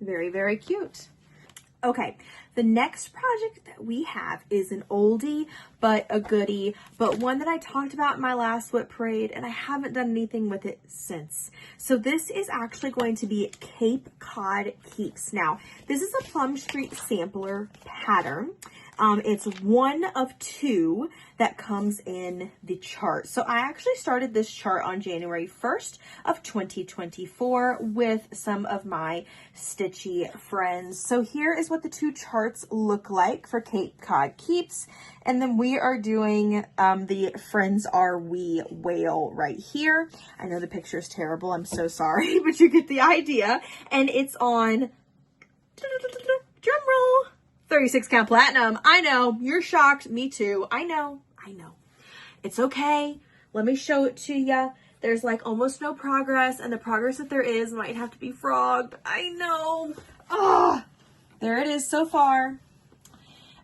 Very cute. Okay, the next project that we have is an oldie but a goodie, but one that I talked about in my last WIP parade, and I haven't done anything with it since. So this is actually going to be Cape Cod Keeps. Now, this is a Plum Street sampler pattern. It's one of two that comes in the chart. So I actually started this chart on January 1st of 2024 with some of my stitchy friends. So here is what the two charts look like for Cod Keeps. And then we are doing the Friends Are We whale right here. I know the picture is terrible. I'm so sorry, but you get the idea. And it's on, drum roll, 36 count platinum. I know, you're shocked. Me too. I know. It's okay. Let me show it to you. There's like almost no progress, and the progress that there is might have to be frogged. I know. Oh, there it is so far.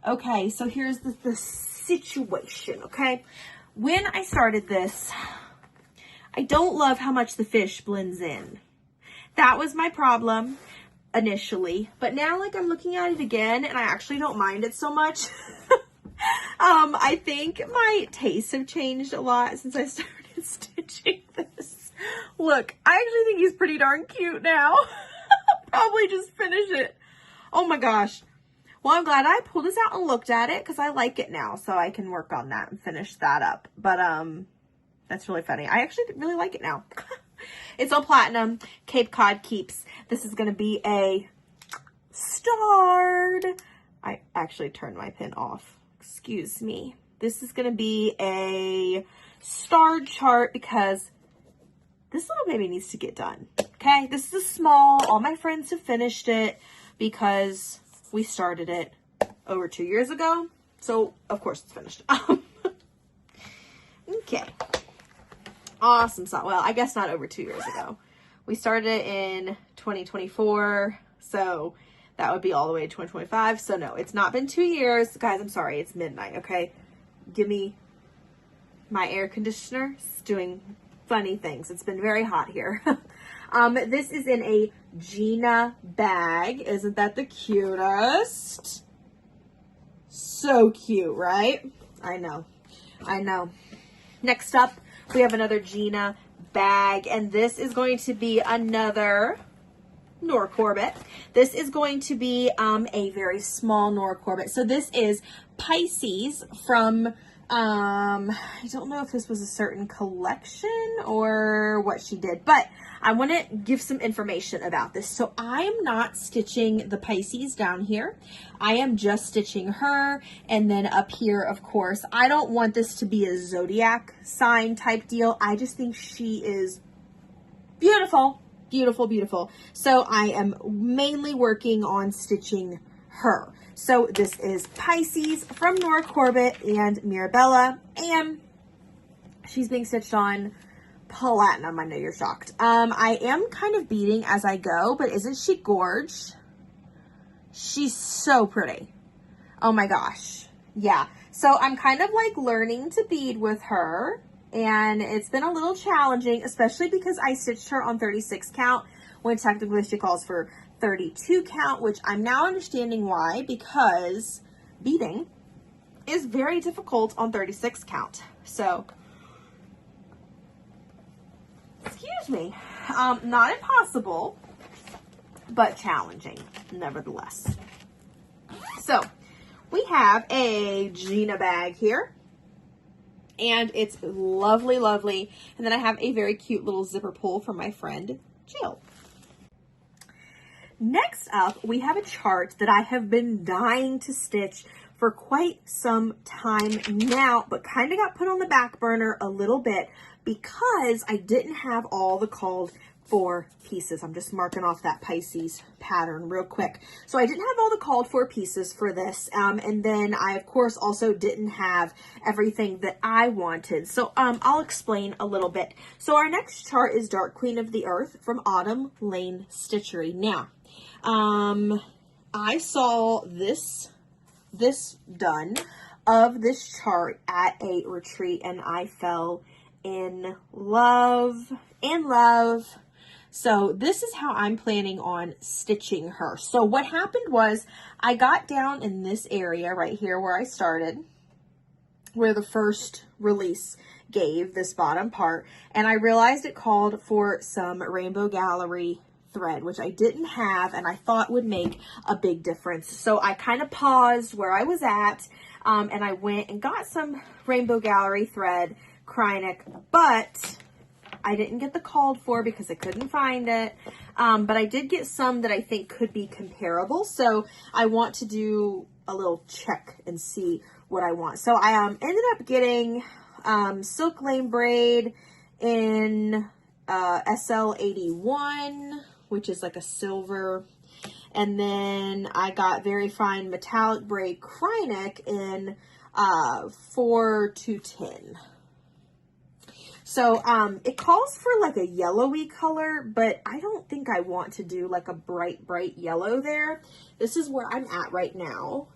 Okay, so here's the situation, okay? When I started this, I don't love how much the fish blends in. That was my problem initially, but now like I'm looking at it again and I actually don't mind it so much. I think my tastes have changed a lot since I started stitching this. Look, I actually think he's pretty darn cute now. I'll probably just finish it. Oh my gosh. Well, I'm glad I pulled this out and looked at it because I like it now, so I can work on that and finish that up. But that's really funny. I actually really like it now. It's on platinum, Cod Keeps. This is going to be a starred. I actually turned my pen off. Excuse me. This is going to be a starred chart because this little baby needs to get done. Okay, this is a small. All my friends have finished it because we started it over 2 years ago. So, of course, it's finished. Okay. Awesome. So, well, I guess not over 2 years ago. We started it in 2024. So, that would be all the way to 2025. So, no, it's not been 2 years. Guys, I'm sorry. It's midnight, okay? Give me my air conditioner. It's doing funny things. It's been very hot here. This is in a Gina bag. Isn't that the cutest? So cute, right? I know. Next up, we have another Gina bag, and this is going to be another Nora Corbett. This is going to be a very small Nora Corbett. So this is Pisces from, I don't know if this was a certain collection or what she did, but I want to give some information about this. So I am not stitching the Pisces down here. I am just stitching her. And then up here, of course, I don't want this to be a zodiac sign type deal. I just think she is beautiful, beautiful, beautiful. So I am mainly working on stitching her. So this is Pisces from Nora Corbett and Mirabilia, and she's being stitched on platinum. I know you're shocked. I am kind of beading as I go, but isn't she gorge? She's so pretty. Oh my gosh. Yeah. So I'm kind of like learning to bead with her, and it's been a little challenging, especially because I stitched her on 36 count when technically she calls for 32 count, which I'm now understanding why, because beading is very difficult on 36 count. So, excuse me, not impossible, but challenging nevertheless. So we have a Gina bag here, and it's lovely, lovely. And then I have a very cute little zipper pull from my friend Jill. Next up, we have a chart that I have been dying to stitch for quite some time now, but kind of got put on the back burner a little bit because I didn't have all the called for pieces. I'm just marking off that Pisces pattern real quick. So I didn't have all the called for pieces for this. And then I, of course, also didn't have everything that I wanted. So I'll explain a little bit. So our next chart is Dark Queen of the Earth from Autumn Lane Stitchery. Now, I saw this done of this chart at a retreat, and I fell in love. So this is how I'm planning on stitching her. So what happened was I got down in this area right here where I started, where the first release gave this bottom part, and I realized it called for some Rainbow Gallery thread, which I didn't have and I thought would make a big difference. So I kind of paused where I was at, and I went and got some Rainbow Gallery thread, Kreinik, but I didn't get the called for because I couldn't find it. But I did get some that I think could be comparable. So I want to do a little check and see what I want. So I ended up getting Silk Lane Braid in SL81, which is like a silver. And then I got Very Fine Metallic Braid Kreinik in 4-10. So it calls for like a yellowy color, but I don't think I want to do like a bright yellow there. This is where I'm at right now.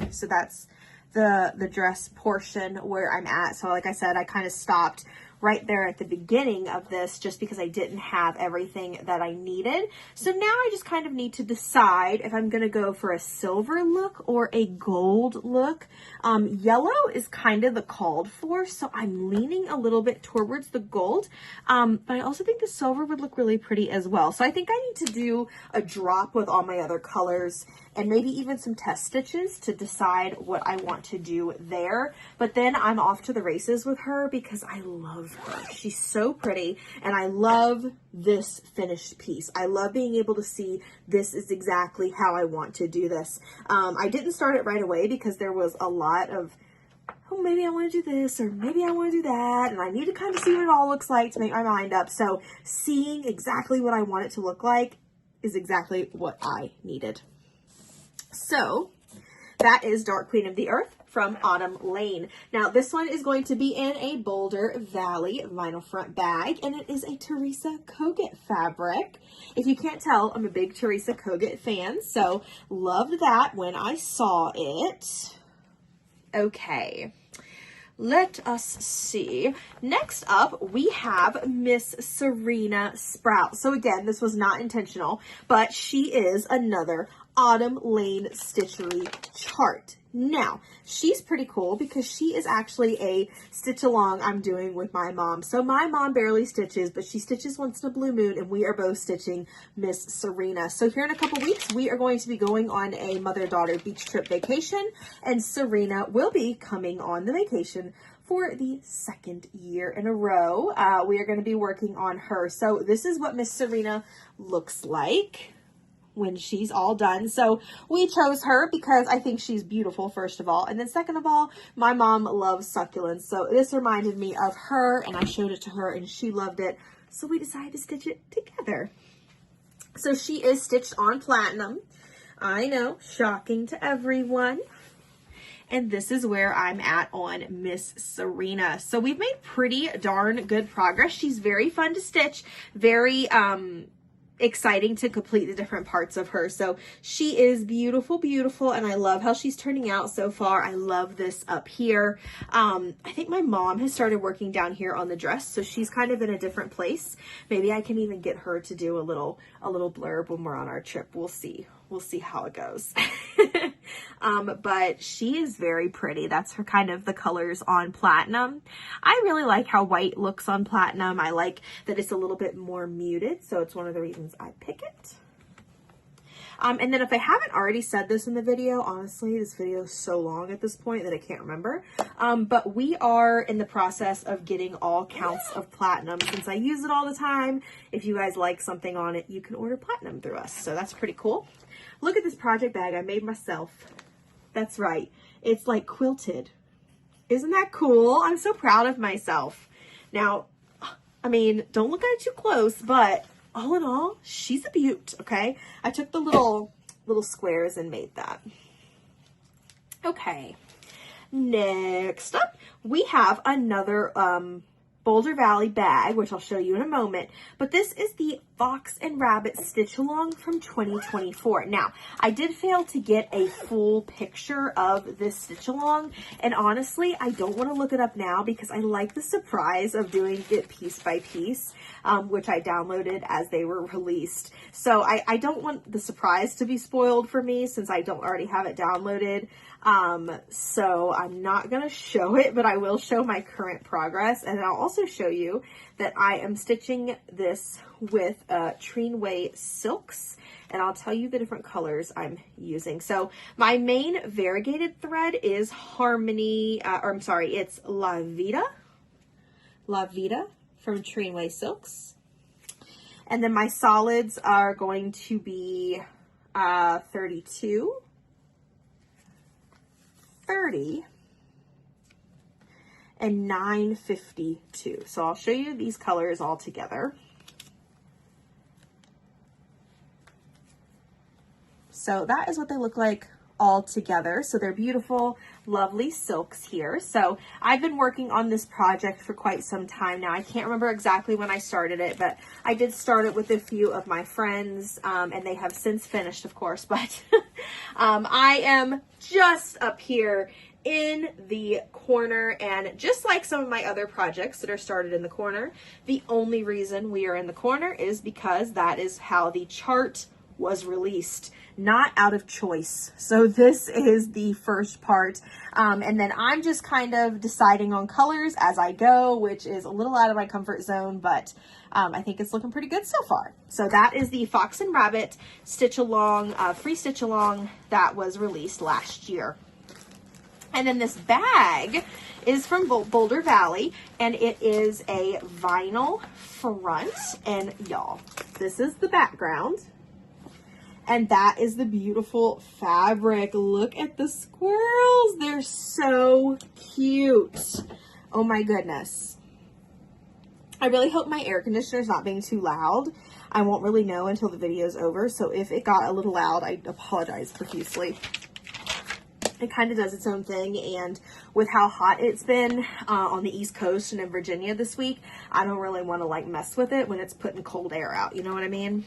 So that's the dress portion where I'm at. So like I said, I kind of stopped right there at the beginning of this just because I didn't have everything that I needed. So now I just kind of need to decide if I'm going to go for a silver look or a gold look. Yellow is kind of the called for, so I'm leaning a little bit towards the gold. But I also think the silver would look really pretty as well. So I think I need to do a drop with all my other colors and maybe even some test stitches to decide what I want to do there. But then I'm off to the races with her because I love her. She's so pretty, and I love this finished piece. I love being able to see this is exactly how I want to do this. I didn't start it right away because there was a lot of, oh, maybe I want to do this or maybe I want to do that, and I need to kind of see what it all looks like to make my mind up. So seeing exactly what I want it to look like is exactly what I needed. So that is Dark Queen of the Earth from Autumn Lane. Now this one is going to be in a Boulder Valley vinyl front bag, and it is a Teresa Kogut fabric. If you can't tell, I'm a big Teresa Kogut fan, so loved that when I saw it. Okay, let us see. Next up, we have Miss Serena Sprout. So again, this was not intentional, but she is another Autumn Lane Stitchery chart. Now, she's pretty cool because she is actually a stitch along I'm doing with my mom. So my mom barely stitches, but she stitches once in a blue moon, and we are both stitching Miss Serena. So here in a couple weeks, we are going to be going on a mother-daughter beach trip vacation, and Serena will be coming on the vacation for the second year in a row. We are going to be working on her. So this is what Miss Serena looks like when she's all done. So we chose her because I think she's beautiful, first of all. And then second of all, my mom loves succulents. So this reminded me of her, and I showed it to her and she loved it. So we decided to stitch it together. So she is stitched on platinum. I know, shocking to everyone. And this is where I'm at on Miss Serena. So we've made pretty darn good progress. She's very fun to stitch, very, exciting to complete the different parts of her. So she is beautiful, beautiful, and I love how she's turning out so far. I love this up here. I think my mom has started working down here on the dress, so she's kind of in a different place. Maybe I can even get her to do a little blurb when we're on our trip. We'll see. We'll see how it goes. But she is very pretty. That's her kind of the colors on platinum. I really like how white looks on platinum. I like that it's a little bit more muted, so it's one of the reasons I pick it. And then if I haven't already said this in the video, honestly, this video is so long at this point that I can't remember. But we are in the process of getting all counts of platinum. Since I use it all the time, if you guys like something on it, you can order platinum through us. So that's pretty cool. Look at this project bag I made myself. That's right. It's like quilted. Isn't that cool? I'm so proud of myself. Now, I mean, don't look at it too close, but all in all, she's a beaut, okay? I took the little squares and made that. Okay. Next up, we have another Boulder Valley bag, which I'll show you in a moment, but this is the Fox and Rabbit Stitch Along from 2024. Now, I did fail to get a full picture of this stitch along, and honestly, I don't want to look it up now because I like the surprise of doing it piece by piece, which I downloaded as they were released. So I don't want the surprise to be spoiled for me since I don't already have it downloaded. So I'm not going to show it, but I will show my current progress. And I'll also show you that I am stitching this with Treenway silks. And I'll tell you the different colors I'm using. So my main variegated thread is Harmony, it's La Vida from Treenway Silks. And then my solids are going to be 32, 30, and 952. So I'll show you these colors all together. So that is what they look like all together. So they're beautiful, lovely silks here. So I've been working on this project for quite some time now. I can't remember exactly when I started it, but I did start it with a few of my friends, and they have since finished, of course, but I am just up here in the corner, and just like some of my other projects that are started in the corner, the only reason we are in the corner is because that is how the chart was released, not out of choice. So this is the first part, and then I'm just kind of deciding on colors as I go, which is a little out of my comfort zone, but I think it's looking pretty good so far. So that is the Fox and Rabbit stitch along, free stitch along that was released last year. And then this bag is from Boulder Valley, and it is a vinyl front, and y'all, this is the background. And that is the beautiful fabric. Look at the squirrels. They're so cute. Oh my goodness. I really hope my air conditioner is not being too loud. I won't really know until the video is over. So if it got a little loud, I apologize profusely. It kind of does its own thing. And with how hot it's been on the East Coast and in Virginia this week, I don't really want to like mess with it when it's putting cold air out. You know what I mean?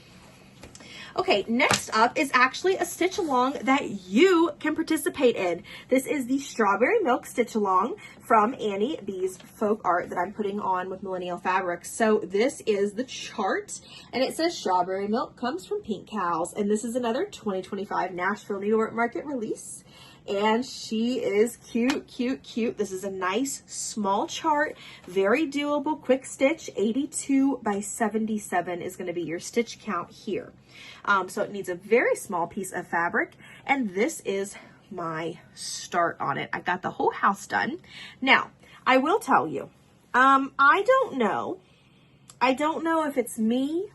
Okay, next up is actually a stitch along that you can participate in. This is the Strawberry Milk Stitch Along from Annie B's folk art that I'm putting on with Millennial Fabrics. So this is the chart, and it says Strawberry Milk comes from Pink Cows, and this is another 2025 Nashville, New York market release. And she is cute, cute, cute. This is a nice small chart, very doable, quick stitch. 82 by 77 is going to be your stitch count here. So it needs a very small piece of fabric, and this is my start on it. I got the whole house done. Now, I will tell you, I don't know if it's me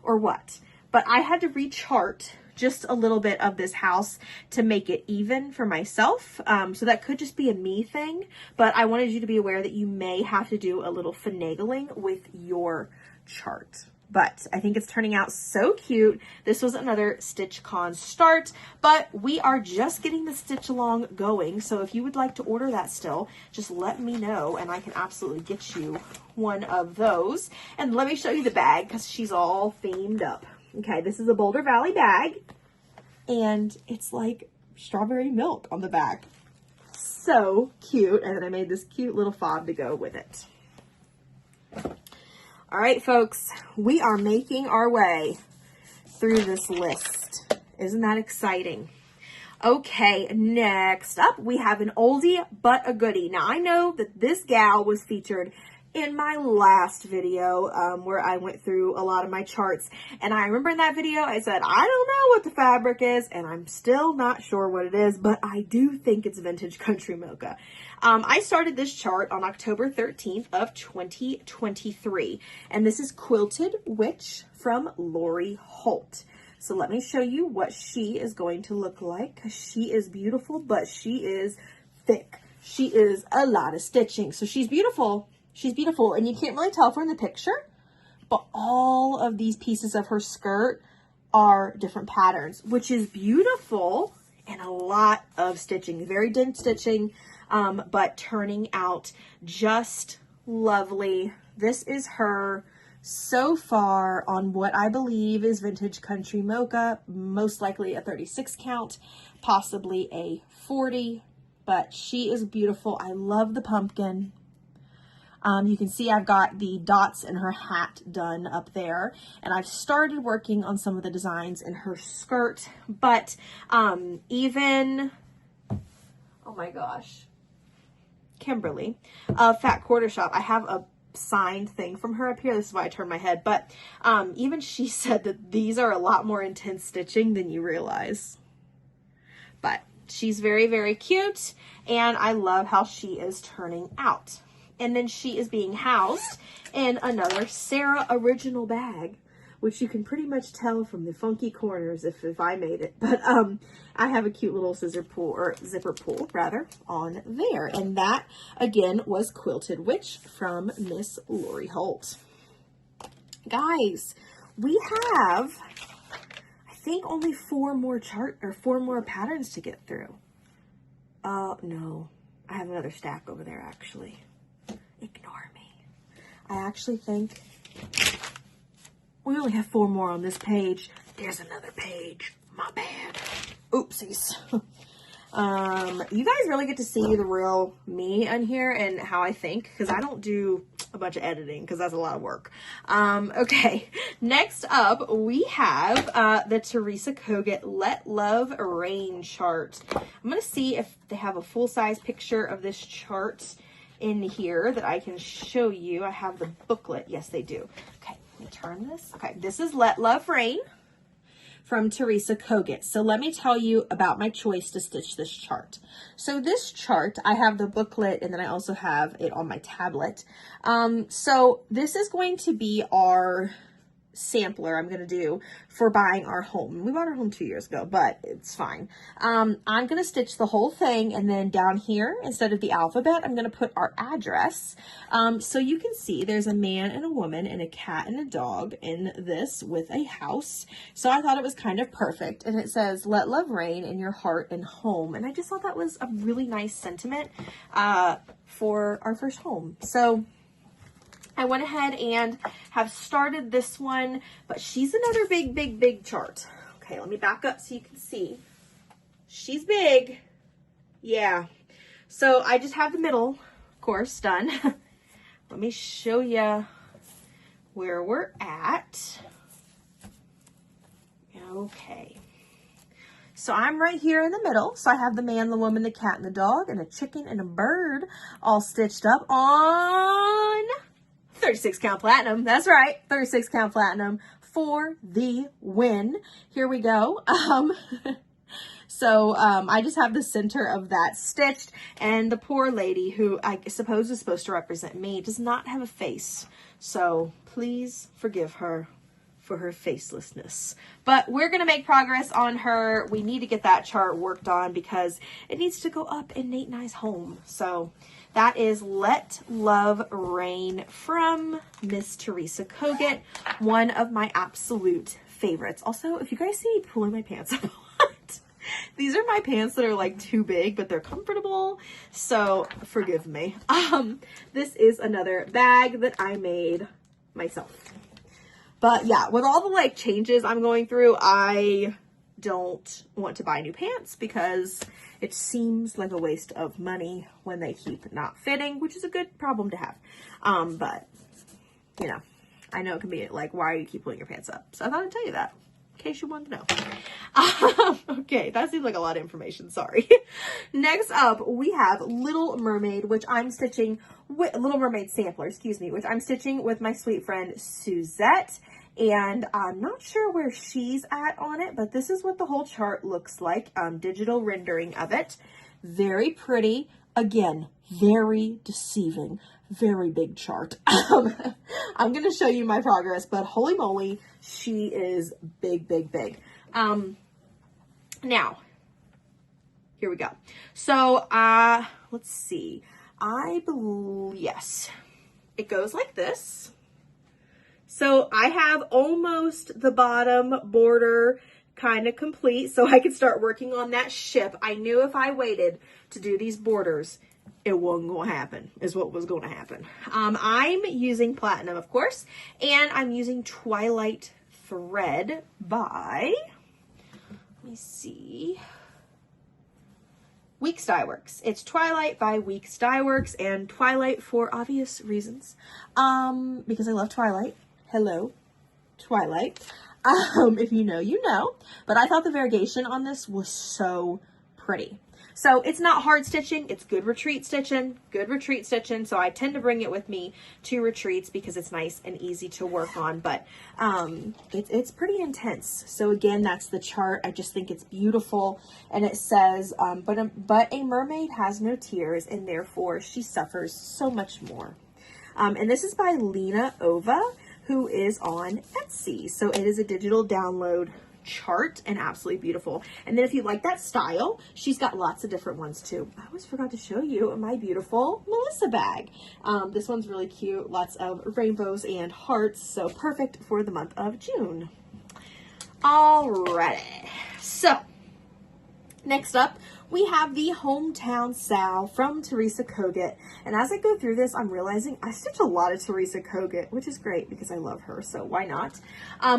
or what, but I had to rechart just a little bit of this house to make it even for myself. So that could just be a me thing, but I wanted you to be aware that you may have to do a little finagling with your chart. But I think it's turning out so cute. This was another StitchCon start, but we are just getting the stitch along going. So if you would like to order that still, just let me know and I can absolutely get you one of those. And let me show you the bag because she's all themed up. Okay, this is a Boulder Valley bag, and it's like strawberry milk on the back. So cute. And then I made this cute little fob to go with it. All right, folks, we are making our way through this list. Isn't that exciting? Okay, next up, we have an oldie but a goodie. Now, I know that this gal was featured in my last video where I went through a lot of my charts, and I remember in that video I said I don't know what the fabric is, and I'm still not sure what it is, but I do think it's vintage country mocha. I started this chart on October 13th of 2023, and this is Quilted Witch from Lori Holt. So let me show you what she is going to look like. She is beautiful, but she is thick. She is a lot of stitching, so she's beautiful. She's beautiful, and you can't really tell from the picture, but all of these pieces of her skirt are different patterns, which is beautiful, and a lot of stitching, very dense stitching, but turning out just lovely. This is her so far on what I believe is vintage country mocha, most likely a 36 count, possibly a 40, but she is beautiful. I love the pumpkin. You can see I've got the dots in her hat done up there, and I've started working on some of the designs in her skirt, but even oh my gosh, Kimberly, Fat Quarter Shop. I have a signed thing from her up here. This is why I turned my head, but even she said that these are a lot more intense stitching than you realize. But she's very, very cute, and I love how she is turning out. And then she is being housed in another Sarah original bag, which you can pretty much tell from the funky corners if I made it. But I have a cute little scissor pull, or zipper pull rather, on there. And that again was Quilted Witch from Miss Lori Holt. Guys, we have, I think, only four more patterns to get through. No, I have another stack over there actually. Ignore me. I actually think we only have 4 more on this page. There's another page. My bad. Oopsies. You guys really get to see the real me in here and how I think, because I don't do a bunch of editing because that's a lot of work. Okay, next up we have the Teresa Kogut Let Love Rain chart. I'm going to see if they have a full-size picture of this chart in here that I can show you. I have the booklet. Yes, they do. Okay, let me turn this. Okay, this is Let Love Rain from Teresa Kogut. So let me tell you about my choice to stitch this chart. So this chart, I have the booklet and then I also have it on my tablet. So this is going to be our sampler I'm going to do for buying our home. We bought our home 2 years ago, but it's fine. I'm going to stitch the whole thing, and then down here, instead of the alphabet, I'm going to put our address. So you can see there's a man and a woman and a cat and a dog in this with a house. So I thought it was kind of perfect. And it says, let love reign in your heart and home. And I just thought that was a really nice sentiment for our first home. So I went ahead and have started this one, but she's another big chart. Okay, let me back up so you can see. She's big. Yeah. So I just have the middle, of course, done. Let me show you where we're at. Okay. So I'm right here in the middle. So I have the man, the woman, the cat, and the dog, and a chicken and a bird all stitched up on 36 count platinum. That's right, 36 count platinum for the win. Here we go. So I just have the center of that stitched, and the poor lady, who I suppose is supposed to represent me, does not have a face. So please forgive her for her facelessness. But we're going to make progress on her. We need to get that chart worked on because it needs to go up in Nate and I's home. So that is Let Love Rain from Miss Teresa Kogut, one of my absolute favorites. Also, if you guys see me pulling my pants up a lot, these are my pants that are like too big, but they're comfortable, so forgive me. This is another bag that I made myself. But yeah, with all the like changes I'm going through, I don't want to buy new pants because it seems like a waste of money when they keep not fitting, which is a good problem to have. But you know, I know it can be like, why do you keep pulling your pants up? So I thought I'd tell you that in case you wanted to know. Okay, that seems like a lot of information. Sorry. Next up, we have Little Mermaid, which I'm stitching with Little Mermaid Sampler, excuse me, which I'm stitching with my sweet friend Suzette. And I'm not sure where she's at on it, but this is what the whole chart looks like. Digital rendering of it. Very pretty. Again, very deceiving. Very big chart. I'm going to show you my progress, but holy moly, she is big. Now, here we go. So, let's see. I believe, yes, it goes like this. So I have almost the bottom border kind of complete, so I could start working on that ship. I knew if I waited to do these borders, it wasn't going to happen, is what was going to happen. I'm using platinum, of course, and I'm using Twilight thread by, let me see, Weeks Dye Works. It's Twilight by Weeks Dye Works, and Twilight for obvious reasons, because I love Twilight. Hello, Twilight. If you know, you know. But I thought the variegation on this was so pretty. So it's not hard stitching, it's good retreat stitching. So I tend to bring it with me to retreats because it's nice and easy to work on, but it's pretty intense. So again, that's the chart. I just think it's beautiful. And it says, but a mermaid has no tears, and therefore she suffers so much more. And this is by Lena Ova, who is on Etsy. So it is a digital download chart and absolutely beautiful. And then if you like that style, she's got lots of different ones too. I always forgot to show you my beautiful Melissa bag. This one's really cute, lots of rainbows and hearts, so perfect for the month of June. Alrighty, so next up we have the Hometown SAL from Teresa Kogut. And as I go through this, I'm realizing I stitch a lot of Teresa Kogut, which is great because I love her, so why not?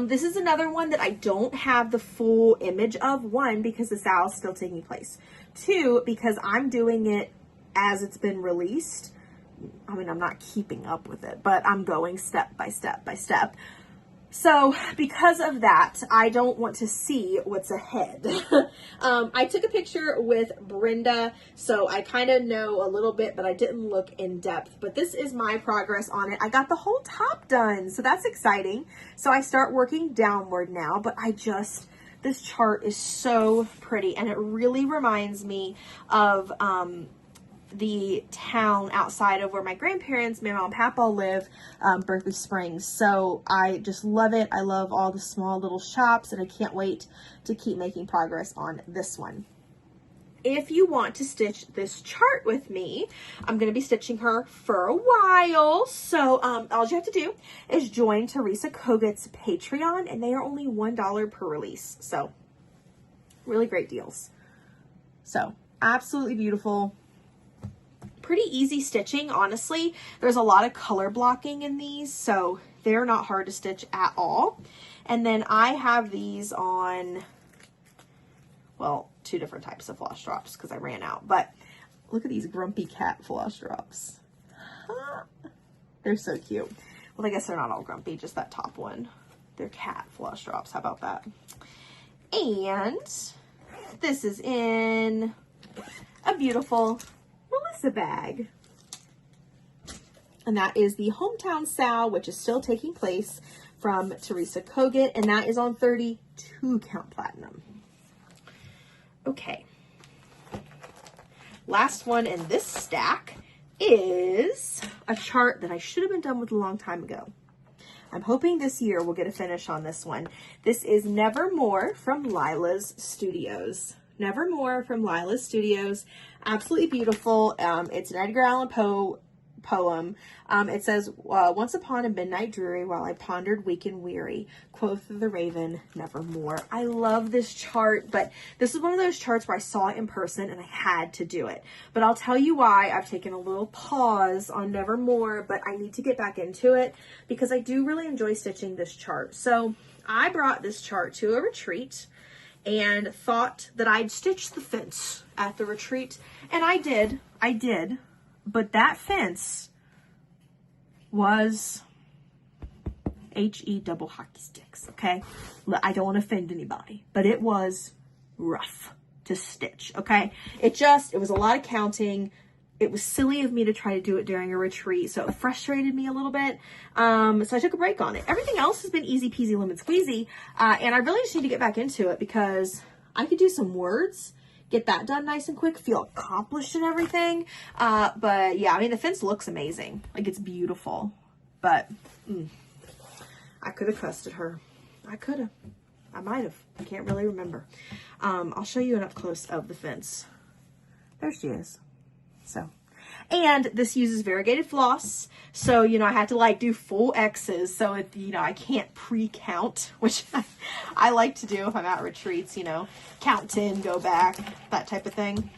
This is another one that I don't have the full image of. One, because the SAL is still taking place. Two, because I'm doing it as it's been released. I mean, I'm not keeping up with it, but I'm going step by step by step. So because of that, I don't want to see what's ahead. I took a picture with Brenda, so I kind of know a little bit, but I didn't look in depth. But this is my progress on it. I got the whole top done, so that's exciting. So I start working downward now, but this chart is so pretty, and it really reminds me of the town outside of where my grandparents, my mom and papa live, Berkeley Springs. So I just love it. I love all the small little shops, and I can't wait to keep making progress on this one. If you want to stitch this chart with me, I'm going to be stitching her for a while. So all you have to do is join Teresa Kogut's Patreon, and they are only $1 per release. So really great deals. So absolutely beautiful. Pretty easy stitching, honestly. There's a lot of color blocking in these, so they're not hard to stitch at all. And then I have these on, well, 2 different types of floss drops because I ran out. But look at these grumpy cat floss drops. They're so cute. Well, I guess they're not all grumpy, just that top one. They're cat floss drops. How about that? And this is in a beautiful Melissa bag. And that is the Hometown SAL, which is still taking place, from Teresa Kogut, and that is on 32 count platinum. Okay. Last one in this stack is a chart that I should have been done with a long time ago. I'm hoping this year we'll get a finish on this one. This is Nevermore from Lila's Studios. Nevermore from Lila's Studios. Absolutely beautiful. It's an Edgar Allan Poe poem. It says, once upon a midnight dreary, while I pondered weak and weary, quoth the raven, nevermore. I love this chart, but this is one of those charts where I saw it in person and I had to do it. But I'll tell you why I've taken a little pause on Nevermore, but I need to get back into it because I do really enjoy stitching this chart. So I brought this chart to a retreat and thought that I'd stitch the fence at the retreat, and I did, but that fence was HE double hockey sticks, okay? I don't want to offend anybody, but it was rough to stitch, okay? It was a lot of counting. It was silly of me to try to do it during a retreat, so it frustrated me a little bit. So I took a break on it. Everything else has been easy peasy lemon squeezy, and I really just need to get back into it because I could do some words, get that done nice and quick, feel accomplished and everything. But yeah, I mean, the fence looks amazing. Like, it's beautiful, but I could have cussed at her. I could have. I might have. I can't really remember. I'll show you an up close of the fence. There she is. So, and this uses variegated floss. So, you know, I had to like do full X's. So, it, you know, I can't pre-count, which I like to do if I'm at retreats, you know, count 10, go back, that type of thing.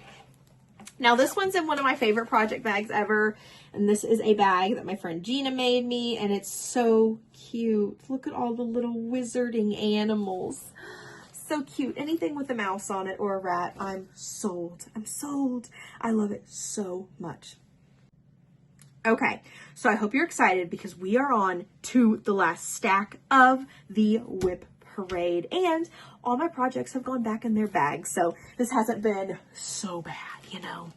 Now, this one's in one of my favorite project bags ever. And this is a bag that my friend Gina made me. And it's so cute. Look at all the little wizarding animals. So cute. Anything with a mouse on it or a rat, I'm sold. I'm sold. I love it so much. Okay, so I hope you're excited because we are on to the last stack of the WIP Parade, and all my projects have gone back in their bags, so this hasn't been so bad, you know.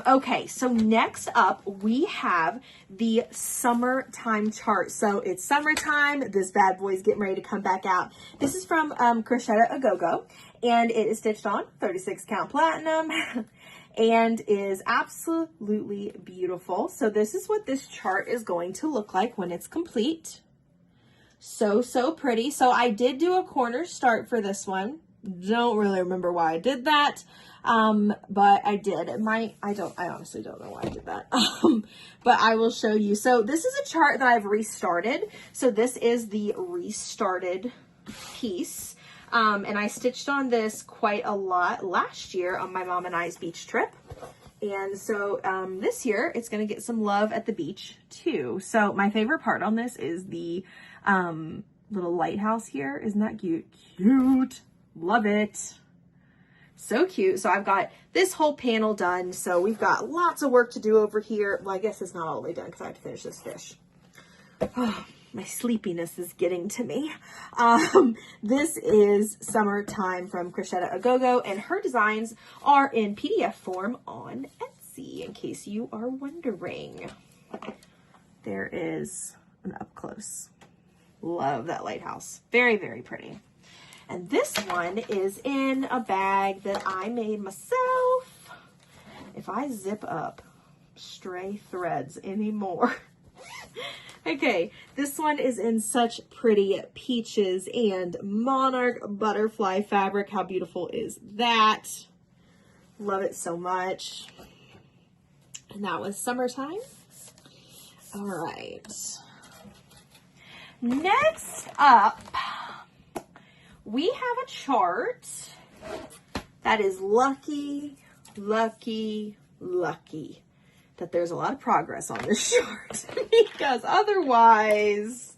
Okay, so next up we have the summertime chart. So it's summertime, this bad boy's getting ready to come back out. This is from Crochet A Go-Go, and it is stitched on 36 count platinum and is absolutely beautiful. So this is what this chart is going to look like when it's complete. So pretty. So I did do a corner start for this one. Don't really remember why I did that. But I did. I honestly don't know why I did that. But I will show you. So this is a chart that I've restarted. So this is the restarted piece. And I stitched on this quite a lot last year on my mom and I's beach trip. And so this year it's going to get some love at the beach too. So my favorite part on this is the little lighthouse here. Isn't that cute? Cute. Love it. So cute. So I've got this whole panel done. So we've got lots of work to do over here. Well, I guess it's not all the way done because I have to finish this fish. Oh, my sleepiness is getting to me. This is Summertime from Crochet A Go-Go, and her designs are in PDF form on Etsy, in case you are wondering. There is an up close. Love that lighthouse. Very, very pretty. And this one is in a bag that I made myself. If I zip up stray threads anymore. Okay, this one is in such pretty peaches and monarch butterfly fabric. How beautiful is that? Love it so much. And that was Summertime. All right. Next up, we have a chart that is lucky that there's a lot of progress on this chart because otherwise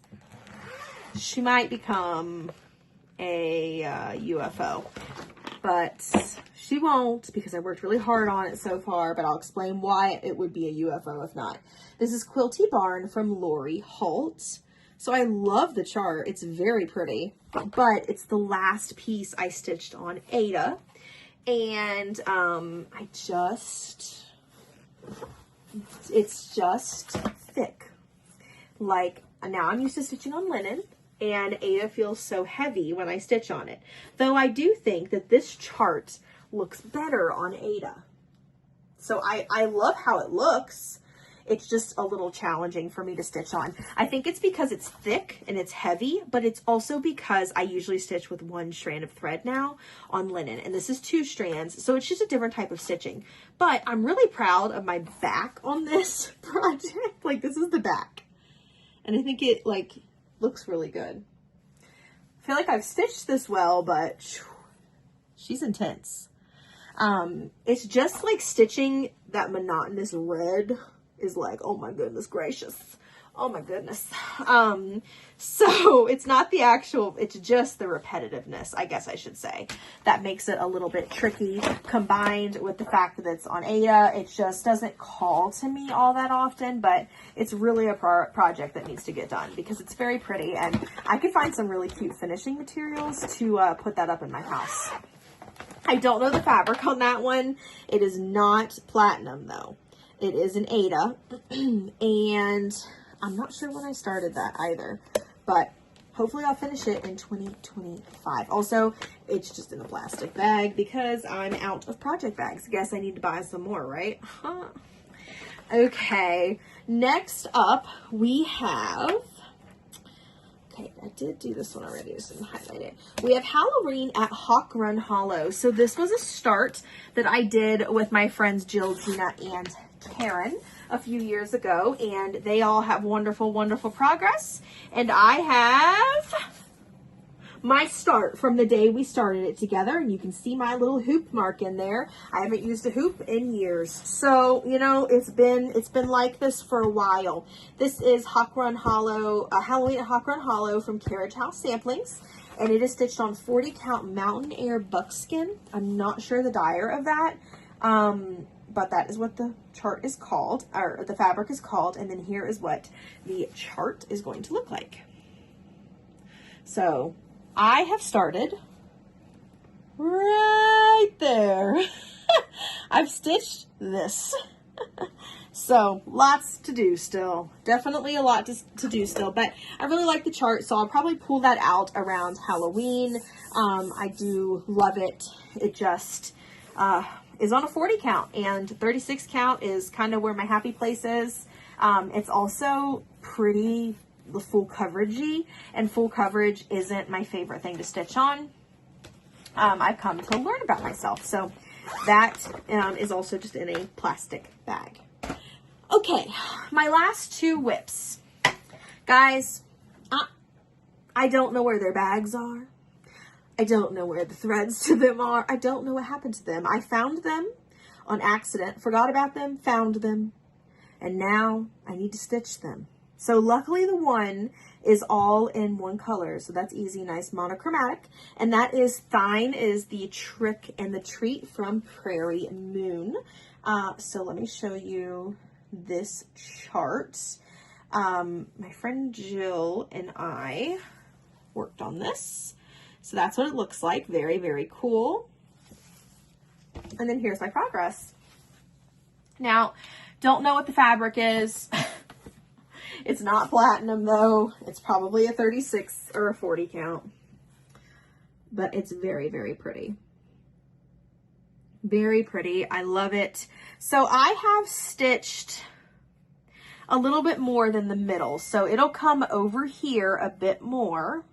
she might become a UFO, but she won't because I worked really hard on it so far, but I'll explain why it would be a UFO if not. This is Quilty Barn from Lori Holt. So I love the chart. It's very pretty, but it's the last piece I stitched on Aida, and it's just thick. Like, now I'm used to stitching on linen, and Aida feels so heavy when I stitch on it. Though I do think that this chart looks better on Aida. So I love how it looks. It's just a little challenging for me to stitch on. I think it's because it's thick and it's heavy, but it's also because I usually stitch with one strand of thread now on linen, and this is 2 strands, so it's just a different type of stitching. But I'm really proud of my back on this project. Like, this is the back, and I think it like looks really good. I feel like I've stitched this well, but she's intense. It's just like stitching that monotonous red is like, oh my goodness gracious. Oh my goodness. So it's not the actual, it's just the repetitiveness, I guess I should say, that makes it a little bit tricky, combined with the fact that it's on Aida. It just doesn't call to me all that often, but it's really a project that needs to get done because it's very pretty, and I could find some really cute finishing materials to put that up in my house. I don't know the fabric on that one. It is not platinum though. It is an Aida, and I'm not sure when I started that either, but hopefully I'll finish it in 2025. Also, it's just in a plastic bag because I'm out of project bags. Guess I need to buy some more, right? Okay, next up we have, okay, I did do this one already, so I'm gonna highlight it. We have Halloween at Hawk Run Hollow. So this was a start that I did with my friends Jill, Gina, and Karen a few years ago, and they all have wonderful, wonderful progress. And I have my start from the day we started it together, and you can see my little hoop mark in there. I haven't used a hoop in years, so you know it's been like this for a while. This is Hawk Run Hollow, Halloween at Hawk Run Hollow from Carriage House Samplings, and it is stitched on 40 count Mountain Air buckskin. I'm not sure the dyer of that, but that is what the chart is called, or the fabric is called, and then here is what the chart is going to look like. So I have started right there. I've stitched this. So lots to do still. Definitely a lot to do still, but I really like the chart, so I'll probably pull that out around Halloween. I do love it. It just is on a 40 count, and 36 count is kind of where my happy place is. It's also pretty full coveragey, and full coverage isn't my favorite thing to stitch on. I've come to learn about myself, so that is also just in a plastic bag. Okay, my last two whips. Guys, I don't know where their bags are. I don't know where the threads to them are. I don't know what happened to them. I found them on accident, forgot about them, found them, and now I need to stitch them. So luckily the one is all in one color, so that's easy, nice monochromatic. And that is Thine is the Trick and the Treat from Prairie Moon. So let me show you this chart. My friend Jill and I worked on this. So that's what it looks like. Very, very cool. And then here's my progress. Now, don't know what the fabric is. It's not platinum though. It's probably a 36 or a 40 count. But it's very, very pretty. Very pretty. I love it. So I have stitched a little bit more than the middle. So it'll come over here a bit more.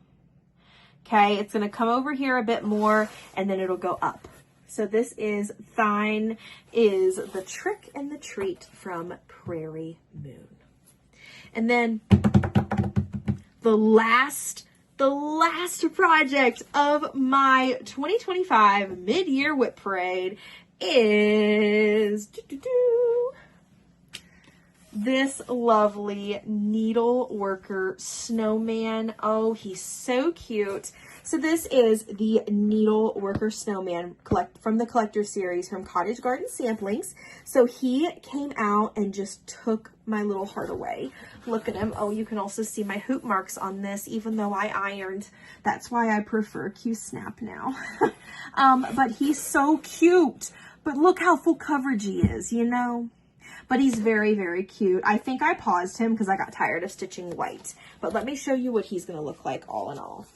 Okay, it's going to come over here a bit more, and then it'll go up. So this is Thine is the Trick and the Treat from Prairie Moon. And then the last project of my 2025 mid-year whip parade is this lovely needle worker snowman. Oh, he's so cute. So this is the needle worker snowman from the collector series from Cottage Garden Samplings. So he came out and just took my little heart away. Look at him. Oh, you can also see my hoop marks on this, even though I ironed. That's why I prefer Q-Snap now. But he's so cute. But look how full coverage he is, you know? But he's very, very cute. I think I paused him because I got tired of stitching white. But let me show you what he's going to look like all in all.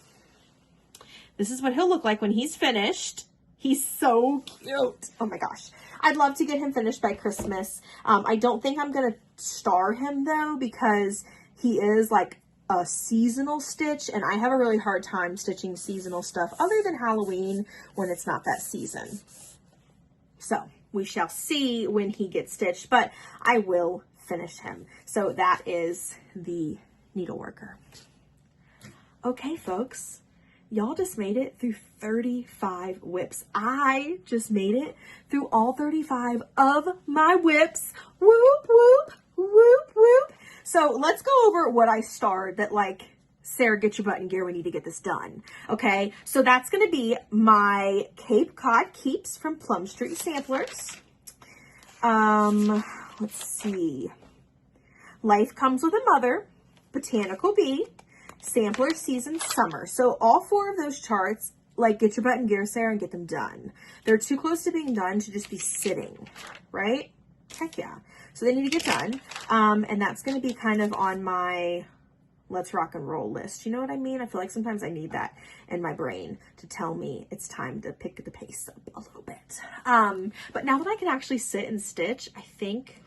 This is what he'll look like when he's finished. He's so cute. Oh my gosh. I'd love to get him finished by Christmas. I don't think I'm going to star him though, because he is like a seasonal stitch, and I have a really hard time stitching seasonal stuff other than Halloween when it's not that season. So we shall see when he gets stitched, but I will finish him. So that is the needle worker. Okay, folks, y'all just made it through 35 whips. I just made it through all 35 of my whips. Whoop, whoop, whoop, whoop. So let's go over what I starred that, like, Sarah, get your butt in gear. We need to get this done. Okay, so that's going to be my Cape Cod Keeps from Plum Street Samplers. Let's see. Life Comes with a Mother, Botanical Bee, Sampler Season Summer. So all four of those charts, like, get your butt in gear, Sarah, and get them done. They're too close to being done to just be sitting, right? Heck yeah. So they need to get done. And that's going to be kind of on my let's rock and roll list. You know what I mean? I feel like sometimes I need that in my brain to tell me it's time to pick the pace up a little bit. But now that I can actually sit and stitch, I think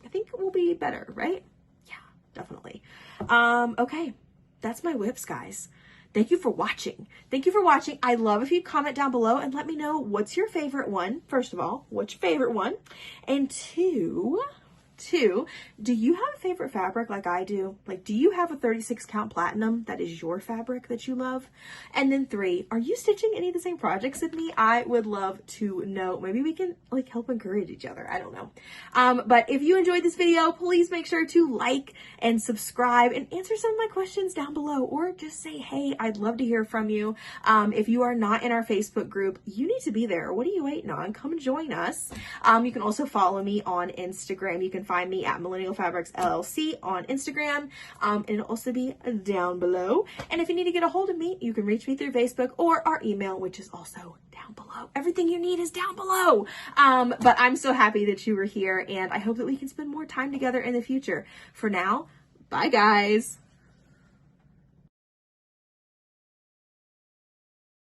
it will be better, right? Yeah, definitely. Okay, that's my whips, guys. Thank you for watching. Thank you for watching. I love if you comment down below and let me know what's your favorite one. First of all, what's your favorite one? And two, do you have a favorite fabric like I do? Like, do you have a 36 count platinum that is your fabric that you love? And then 3, are you stitching any of the same projects with me? I would love to know. Maybe we can, like, help encourage each other. I don't know. But if you enjoyed this video, please make sure to like and subscribe and answer some of my questions down below, or just say, hey, I'd love to hear from you. If you are not in our Facebook group, you need to be there. What are you waiting on? Come join us. You can also follow me on Instagram. You can find me at Millennial Fabrics LLC on Instagram, and it'll also be down below. And if you need to get a hold of me, you can reach me through Facebook or our email, which is also down below. Everything you need is down below. But I'm so happy that you were here, and I hope that we can spend more time together in the future. For now, bye guys.